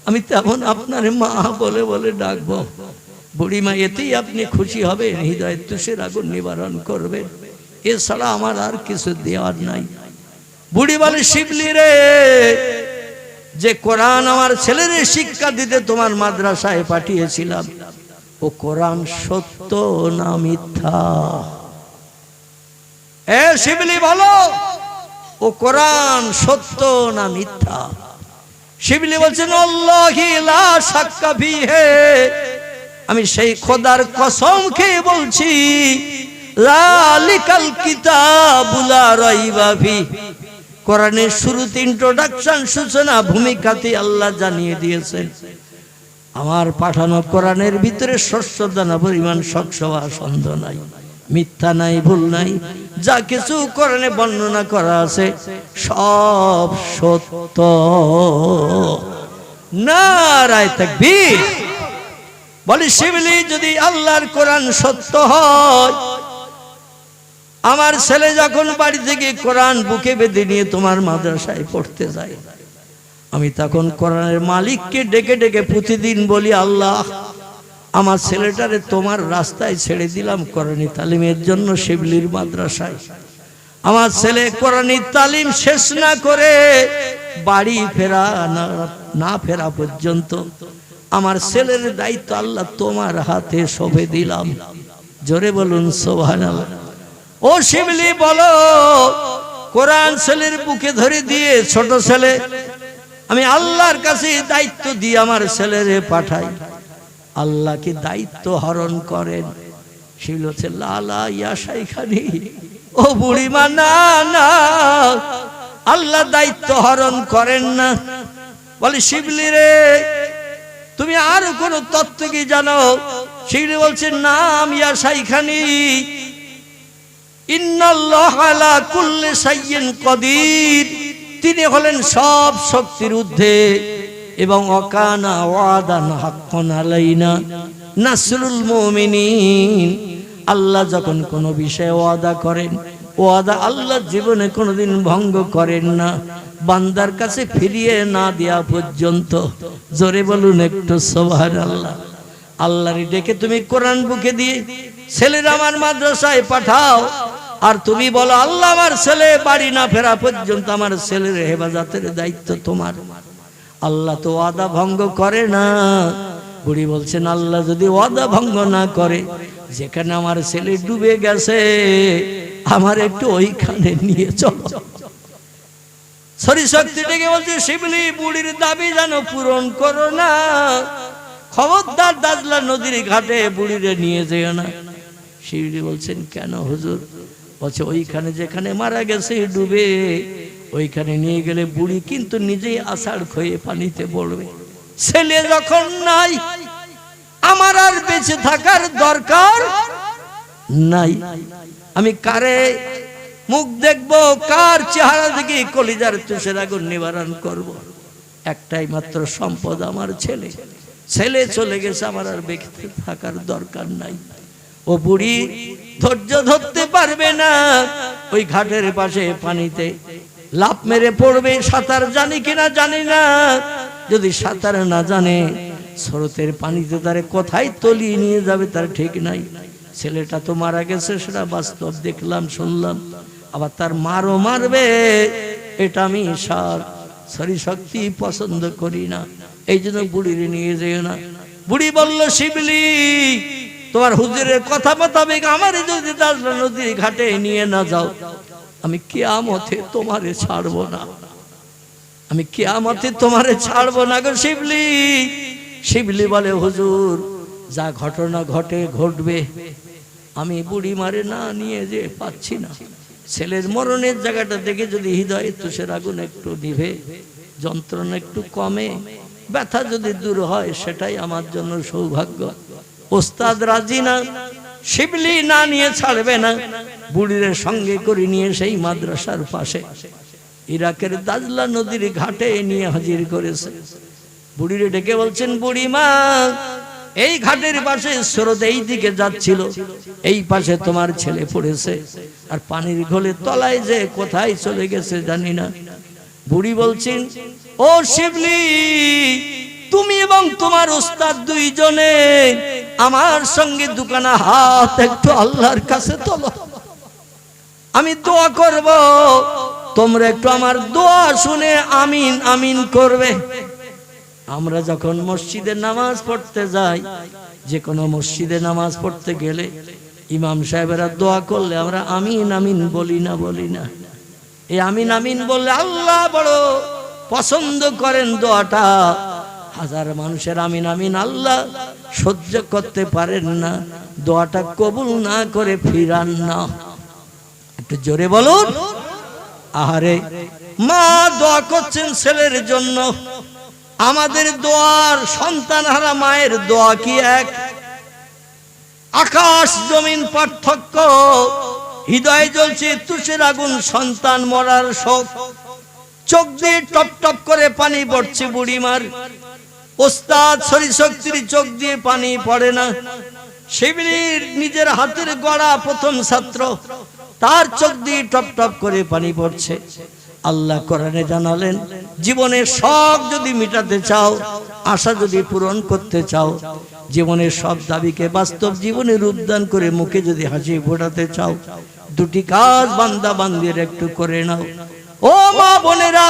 আমি তেমন আপনার মা বলে বলে ডাকবো। বুড়িমা এতেই আপনি খুশি হবেন, হৃদয়ের তুষের আগুন নিবারণ করবেন, এছাড়া আমার আর কিছু দেওয়ার নাই। বুড়ি বলে, শিবলি রে, যে কোরআন আমার ছেলের শিক্ষা দিতে তোমার মাদ্রাসায় পাঠিয়েছিলাম, ও কোরআন সত্য না মিথ্যা? এ শিবলি বলো, ও কোরআন সত্য না মিথ্যা? শিবলি বলছেন, আল্লাহি লা শাক্কা ফিহি, আমি সেই খোদার কসম খেয়ে বলছি, যালিকাল কিতাবু লা রাইবা ফিহি। কোরআনের শুরুতে ইন্ট্রোডাকশন, সূচনা, ভূমিকাতে আল্লাহ জানিয়ে দিয়েছেন, আমার পাঠানো কোরআনের ভিতরে শস্য দানা পরিমাণ শস্যবা সন্দেহ নাই, মিথ্যা নাই, ভুল নাই। যা কিছু কোরআনে বর্ণনা করা আছে সব সত্য। নারায়ে তাকবীর। বলি, শিবলি যদি আল্লাহর কোরআন সত্য হয়, আমার ছেলে যখন বাড়ি থেকে কোরআন বুকে বেঁধে নিয়ে তোমার মাদ্রাসায় পড়তে যায়, আমি তখন কোরআনের মালিককে ডেকে ডেকে প্রতিদিন বলি, আল্লাহ আমার ছেলেটারে তোমার রাস্তায় ছেড়ে দিলাম কোরআনী তালিমের জন্য শিবলির মাদ্রাসায়। আমার ছেলে কোরআনী তালিম শেষ না করে বাড়ি না ফেরা পর্যন্ত আমার ছেলের দায়িত্ব আল্লাহ তোমার হাতে সঁপে দিলাম। জোরে বলুন সুবহানাল্লাহ। ও শিবলি বলো, কোরআন ছেলের বুকে ধরে দিয়ে ছোট ছেলে আমি আল্লাহর কাছে দায়িত্ব দিয়ে আমার ছেলেরে পাঠাই, আল্লাহ কি দায়িত্ব হরণ করেন? শিবলি হচ্ছে লালা ইয়া শাইখানি, ও বুড়িমা না না, আল্লাহ দায়িত্ব হরণ করেন না। বলে, শিবলি রে, তুমি আর কোন তত্ত্ব কি জানো? শিবলি বলছে, নাম ইয়া শাইখানি, ইন্নাল্লাহ আলা কুল্লি শাইইন কাদির, তিনি হলেন সব শক্তির ঊর্ধ্বে, এবং ওয়াকানা ওয়াদান হাক্কান আলাইনা নাসরুল মুমিনিন। আল্লাহ যখন কোনো বিষয়ে ওয়াদা করেন, ওয়াদা আল্লাহ জীবনে কোনোদিন ভঙ্গ করেন না, বান্দার কাছে ফিরিয়ে না দেয়া পর্যন্ত। জোরে বলুন একটু সুবহানাল্লাহ। আল্লাহর ডেকে তুমি কোরআন বুকে দিয়ে ছেলের আমার মাদ্রাসায় পাঠাও, আর তুমি বলো, আল্লাহ আমার ছেলে বাড়ি না ফেরা পর্যন্ত আমার ছেলের হেফাজতের দায়িত্ব তোমার। আল্লাহ তো ওয়াদা ভঙ্গ করে না। বুড়ি বলছেন, আল্লাহ যদি ওয়াদা ভঙ্গ না করে, যেখানে আমার ছেলে ডুবে গেছে আমার একটু ওইখানে নিয়ে চলো। সরি শক্তি ডেকে বলছে, শিবলি বুড়ির দাবি যেন পূরণ করো না, খবরদার দাজলা নদীর ঘাটে বুড়িরে নিয়ে যেও না। শিবলি বলছেন, কেন হুজুর? বলছে, ওইখানে যেখানে মারা গেছে ডুবে, ওইখানে নিয়ে গেলে বুড়ি কিন্তু নিজেই আষাঢ় খয়ে পানিতে পড়বে। ছেলে যখন নাই, আমার আর বেঁচে থাকার দরকার নাই। আমি কারে মুখ দেখবো, কার চেহারা দেখে কলিজার তুষের আগুন নিবারণ করব? একটাই মাত্র সম্পদ আমার ছেলে। ছেলে চলে গেছে, আমার আর বেঁচে থাকার দরকার নাই। ও বুড়ি ধৈর্য ধরতে পারবে না, ওই ঘাটের পাশে পানিতে লাফ মেরে পড়বে। সাঁতার জানি কিনা জানি না, যদি সাঁতার না জানে স্রোতের পানিতে তারে কোথায় তলিয়ে নিয়ে যাবে তার ঠিক নাই। ছেলেটা তো মারা গেছে, সেটা বাস্তব দেখলাম, শুনলাম, আবার তার মারও মারবে, এটা আমি সরি শক্তি পছন্দ করি না। এই জন্য বুড়ির নিয়ে যেও না। বুড়ি বলল, শিবলি তোমার হুজুরের কথা মোতাবেক আমার যদি দাজলা নদীর ঘাটে নিয়ে না যাও, আমি কিয়ামতে তোমারে ছাড়বো না, আমি কিয়ামতে তোমারে ছাড়বো না গো শিবলি। শিবলি বলে, হুজুর যা ঘটনা ঘটবে, আমি বুড়ি মারে না নিয়ে যে পাচ্ছি না, ছেলের মরণের জায়গাটা দেখে যদি হৃদয়ে তুষের আগুন একটু নিভে, যন্ত্রণা একটু কমে, ব্যথা যদি দূর হয়, সেটাই আমার জন্য সৌভাগ্য। ওস্তাদ রাজি না, শিবলি না নিয়ে ছাড়বে না, বুড়ির সঙ্গে করে নিয়ে সেই মাদ্রাসার পাশে ইরাকের দাজলা নদীর ঘাটে নিয়ে হাজির করেছে। বুড়িরে ডেকে বলছেন, বুড়ি মা, এই ঘাটের পাশে স্রোত এই দিকে যাচ্ছিল, এই পাশে তোমার ছেলে পড়েছে, আর পানির ঘোলে তলায় যে কোথায় চলে গেছে জানি না। বুড়ি বলছেন, ও শিবলি, তুমি এবং তোমার ওস্তাদ দুইজনে আমার সঙ্গে দুখানা হাত একটু আল্লাহর কাছে তোলো, আমি দোয়া করব, তোমরা একটু আমার দোয়া শুনে আমিন আমিন করবে। আমরা যখন মসজিদে নামাজ পড়তে যাই, যে কোনো মসজিদে নামাজ পড়তে গেলে ইমাম সাহেবেরা দোয়া করলে আমরা আমিন আমিন বলি না? বলি না? এই আমিন আমিন বললে আল্লাহ বড় পছন্দ করেন দোয়াটা। হাজার মানুষের আমিন আমিন আল্লাহ সহ্য করতে পারেন না, দোয়াটা কবুল না করে ফিরান না। একটু জোরে বলুন। আহারে, মা দোয়া করছেন ছেলের জন্য। আমাদের দোয়ার, সন্তান হারা মায়ের দোয়া কি এক? আকাশ জমিন পার্থক্য। হৃদয় জ্বলছে তুষের আগুন, সন্তান মরার শোক, চোখ দিয়ে টপ টপ করে পানি পড়ছে বুড়িমার। ওস্তাদ শক্তির চোখ দিয়ে পানি পড়ে না। শিবিলির নিজের হাতের গড়া প্রথম ছাত্র, তার চোখ দিয়ে টপ টপ করে পানি পড়ছে। আল্লাহ কোরআনে জানালেন, জীবনের শখ যদি মিটাতে চাও, আশা যদি পূরণ করতে চাও, জীবনের সব দাবিকে বাস্তব জীবনে রূপদান করে মুখে যদি হাসি ফোটাতে চাও, দুটি কাজ বান্দা বান্দির একটু করে নাও। ও মা বোনেরা,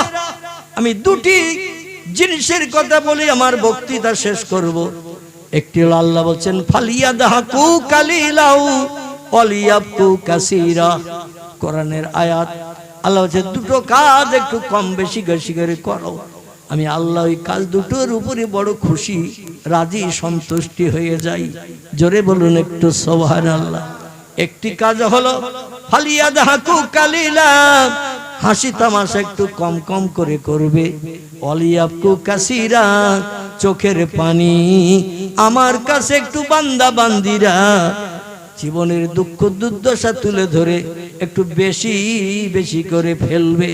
আমি দুটি জিনিসের কথা বলি আমার বক্তৃতা শেষ করব। একটি হলো আল্লাহ বলছেন, ফালিয়াদহাকু কালিলাউ ওয়ালিয়াবকু কাসীরা। কোরআনের আয়াত। আল্লাহ বলছেন, দুটো কাজ একটু কম বেশি বেশি করে করো, আমি আল্লাহ ওই কাজ দুটোর উপরে বড় খুশি, রাজি, সন্তুষ্টি হয়ে যাই। জোরে বলুন একটু সুবহানাল্লাহ। একটি কাজ হলো ফালিয়াদহাকু কালিলা, হাসি তামাশা একটু কম কম করে করবে। ওয়ালিয়াবকু কাসীরা, চোখের পানি আমার কাছে একটু বান্দা বান্দিরা জীবনের দুঃখ দুর্দশা তুলে ধরে একটু বেশি বেশি করে ফেলবে।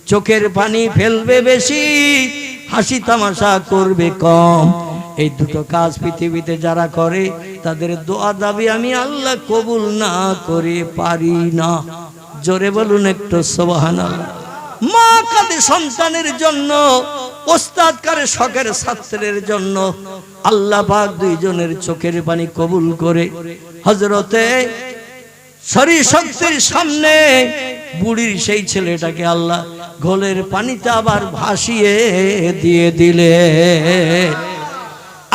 চোখের পানি ফেলবে বেশি, হাসি তামাশা করবে কম। এই দুটো কাজ পৃথিবীতে যারা করে, তাদের দোয়া দাবি আমি আল্লাহ কবুল না করে পারি না। জোরে বলুন একটু সুবহানাল্লাহ। মা কাঁদে সন্তানের জন্য, ওস্তাদ কারে শখের ছাত্রের জন্য। আল্লাহ পাক দুইজনের চোখের পানি কবুল করে হযরতে শক্তির সামনে বুড়ির সেই ছেলেটাকে আল্লাহ ঘোলের পানিতে আবার ভাসিয়ে দিয়ে দিলে।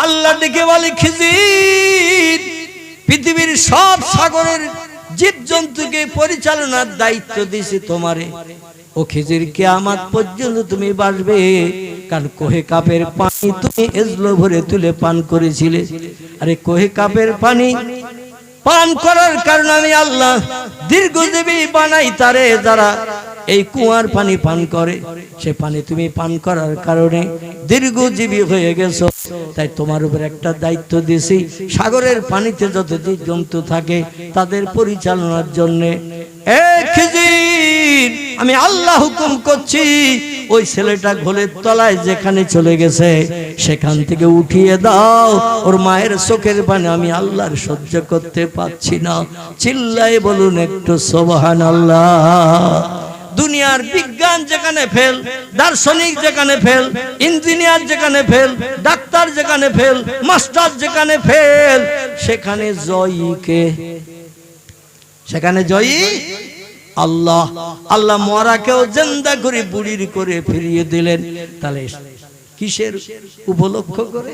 আল্লাহ ডেকে বলে, খিজির, পৃথিবীর সব সাগরের জীবজন্তুকে পরিচালনার দায়িত্ব দিয়েছি তোমারে। ও খিজির, কিয়ামত পর্যন্ত তুমি বাঁচবে, কারণ কোহে কাপের পানি তুমি এজলো ভরে তুলে পান করেছিলে। আরে কোহে কাপের পানি পান করার কারণে আমি আল্লাহ দীর্ঘজীবী বানাই তারে, যারা এই কুয়ার পানি পান করে, সে পানি তুমি পান করার কারণে দীর্ঘজীবী হয়ে গেছো। তাই তোমার উপর একটা দায়িত্ব দিয়েছি, সাগরের পানিতে যত জীবজন্তু থাকে তাদের পরিচালনার জন্য। খিজির, আমি আল্লাহ হুকুম করছি, ওই ছেলেটা ঘোলের তলায় যেখানে চলে গেছে সেখান থেকে উঠিয়ে দাও। ওর মায়ের চোখের পানি আমি আল্লাহর সহ্য করতে পারছি না। চিল্লায় বলুন একটু সুবহানাল্লাহ। দুনিয়ার বিজ্ঞান যেখানে ফেল, দার্শনিক যেখানে ফেল, ইঞ্জিনিয়ার যেখানে ফেল, ডাক্তার যেখানে ফেল, মাস্টার যেখানে ফেল, সেখানে জয়ী কে? সেখানে জয়ী আল্লাহ। আল্লাহ মরাকেও জিন্দা করে বুড়ির করে ফিরিয়ে দিলেন। তাহলে কিসের উপলক্ষ করে?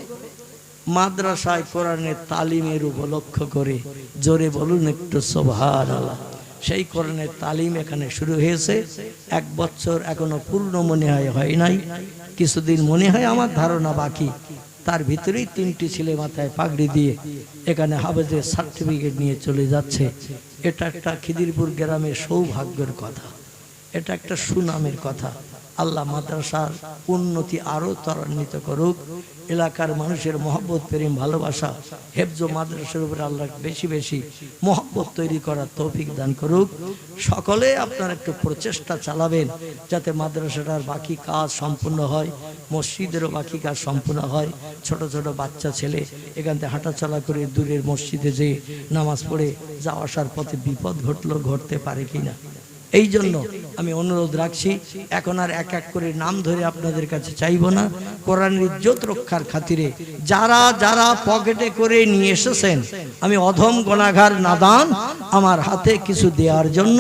মাদ্রাসায় কোরআনের তালিমের উপলক্ষ করে। জোরে বলুন একটু সুবহানাল্লাহ। সেই কোরআনের তালিম এখানে শুরু হয়েছে। 1 বছর এখনো পূর্ণ মনে হয় নাই, কিছুদিন মনে হয় আমার ধারণা বাকি। তার ভিতরেই 3টি ছেলে মাথায় পাগড়ি দিয়ে এখানে হাফেজের সার্টিফিকেট নিয়ে চলে যাচ্ছে। এটা একটা খিদিরপুর গ্রামের সৌভাগ্যের কথা, এটা একটা সুনামের কথা। আল্লাহ মাদ্রাসার উন্নতি আরো ত্বরান্বিত করুক, এলাকার মানুষের মহব্বত প্রেম ভালোবাসা হেফজ মাদ্রাসার উপরে আল্লাহ বেশি বেশি মহব্বত তৈরি করার তৌফিক দান করুক। সকলে আপনারা একটু প্রচেষ্টা চালাবেন যাতে মাদ্রাসাটার বাকি কাজ সম্পূর্ণ হয়, মসজিদেরও বাকি কাজ সম্পূর্ণ হয়। ছোট ছোট বাচ্চা ছেলে এখান থেকে হাঁটাচলা করে দূরের মসজিদে যেয়ে নামাজ পড়ে যাওয়া আসার পথে বিপদ ঘটতে পারে কিনা, এই জন্য আমি অনুরোধ রাখছি। এখন আর এক এক করে নাম ধরে আপনাদের কাছে চাইব না, কোরআনের ইজ্জত রক্ষার খাতিরে যারা যারা পকেটে করে নিয়ে এসেছেন, আমি অধম গুনাহগার নাদান, আমার হাতে কিছু দেওয়ার জন্য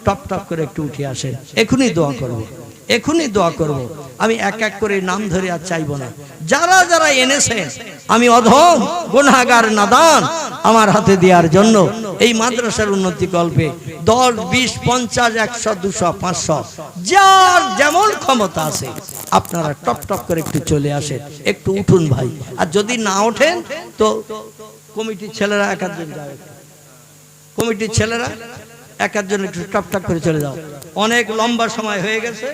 টপ টপ করে একটু উঠে আসেন, এখনই দোয়া করব, এখনই দোয়া করব। আমি এক এক করে নাম ধরে আর চাইব না। যারা যারা এনেছেন আমি অধম গুনাহগার নাদান, আমার হাতে দেওয়ার জন্য এই মাদ্রাসার উন্নতি কল্পে 10, 20, 50, 100, 200, 500 যার যেমন ক্ষমতা আছে আপনারা টপ টপ করে একটু চলে আসেন, একটু উঠুন ভাই। আর যদি না ওঠেন তো কমিটির ছেলেরা এক একজন যাবে, কমিটির ছেলেরা এক একজন একটু টপ টপ করে চলে যাও। অনেক লম্বা সময় হয়ে গেছে,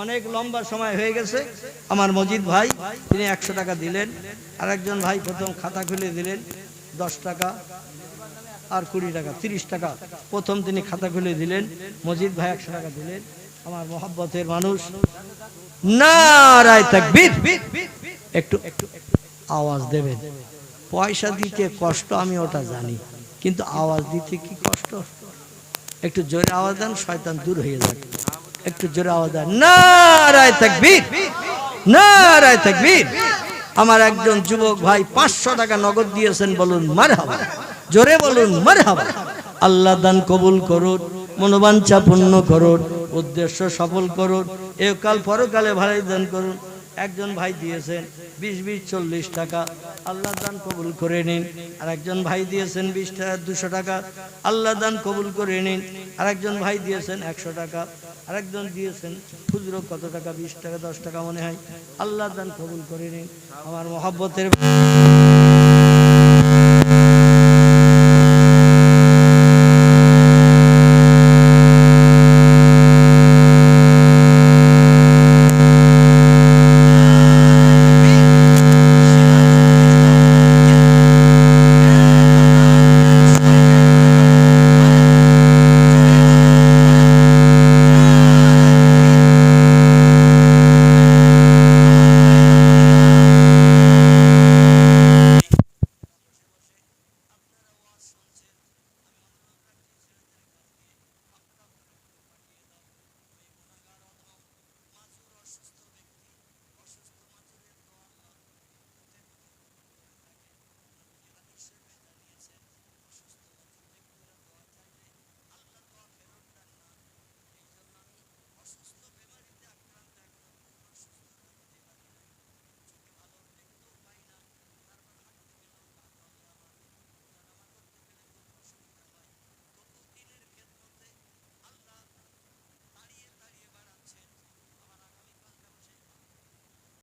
অনেক লম্বা সময় হয়ে গেছে। আমার মজিদ ভাই তিনি 100 টাকা দিলেন, আর একজন ভাই প্রথম খাতা খুলে দিলেন 10 টাকা আর 20 টাকা, 30 টাকা প্রথম তিনি খাতা খুলে দিলেন। মজিদ ভাই 100 টাকা দিলেন। আমার মহব্বতের মানুষ, নারায়ে তাকবীর, একটু আওয়াজ দেবেন। পয়সা দিতে কষ্ট আমি ওটা জানি, কিন্তু আওয়াজ দিতে কি কষ্ট? একটু জোরে আওয়াজ দেন, শয়তান দূর হয়ে যাবে। একটু জোরে আওয়াজ দেন, নারায়ে তাকবীর, নারায়ে তাকবীর। আমার একজন যুবক ভাই 500 টাকা নগদ দিয়েছেন, বলুন মারহাবা, জোরে বলুন মারহাবা। আল্লাহ দান কবুল করুন, মনোবাঞ্ছা পূর্ণ করুন, উদ্দেশ্য সফল করুন, একাল পরকালে ভালাই দান করুন। একজন ভাই দিয়েছেন 20, 40 টাকা, আল্লাহ দান কবুল করে নিন। আর একজন ভাই দিয়েছেন 20 টাকা, 200 টাকা, আল্লাহ দান কবুল করে নিন। আর একজন ভাই দিয়েছেন 100 টাকা, আরেকজন দিয়েছেন খুচরো কত টাকা, 20 টাকা, 10 টাকা মনে হয়, আল্লাহ দান কবুল করে নিন। আমার মহব্বতের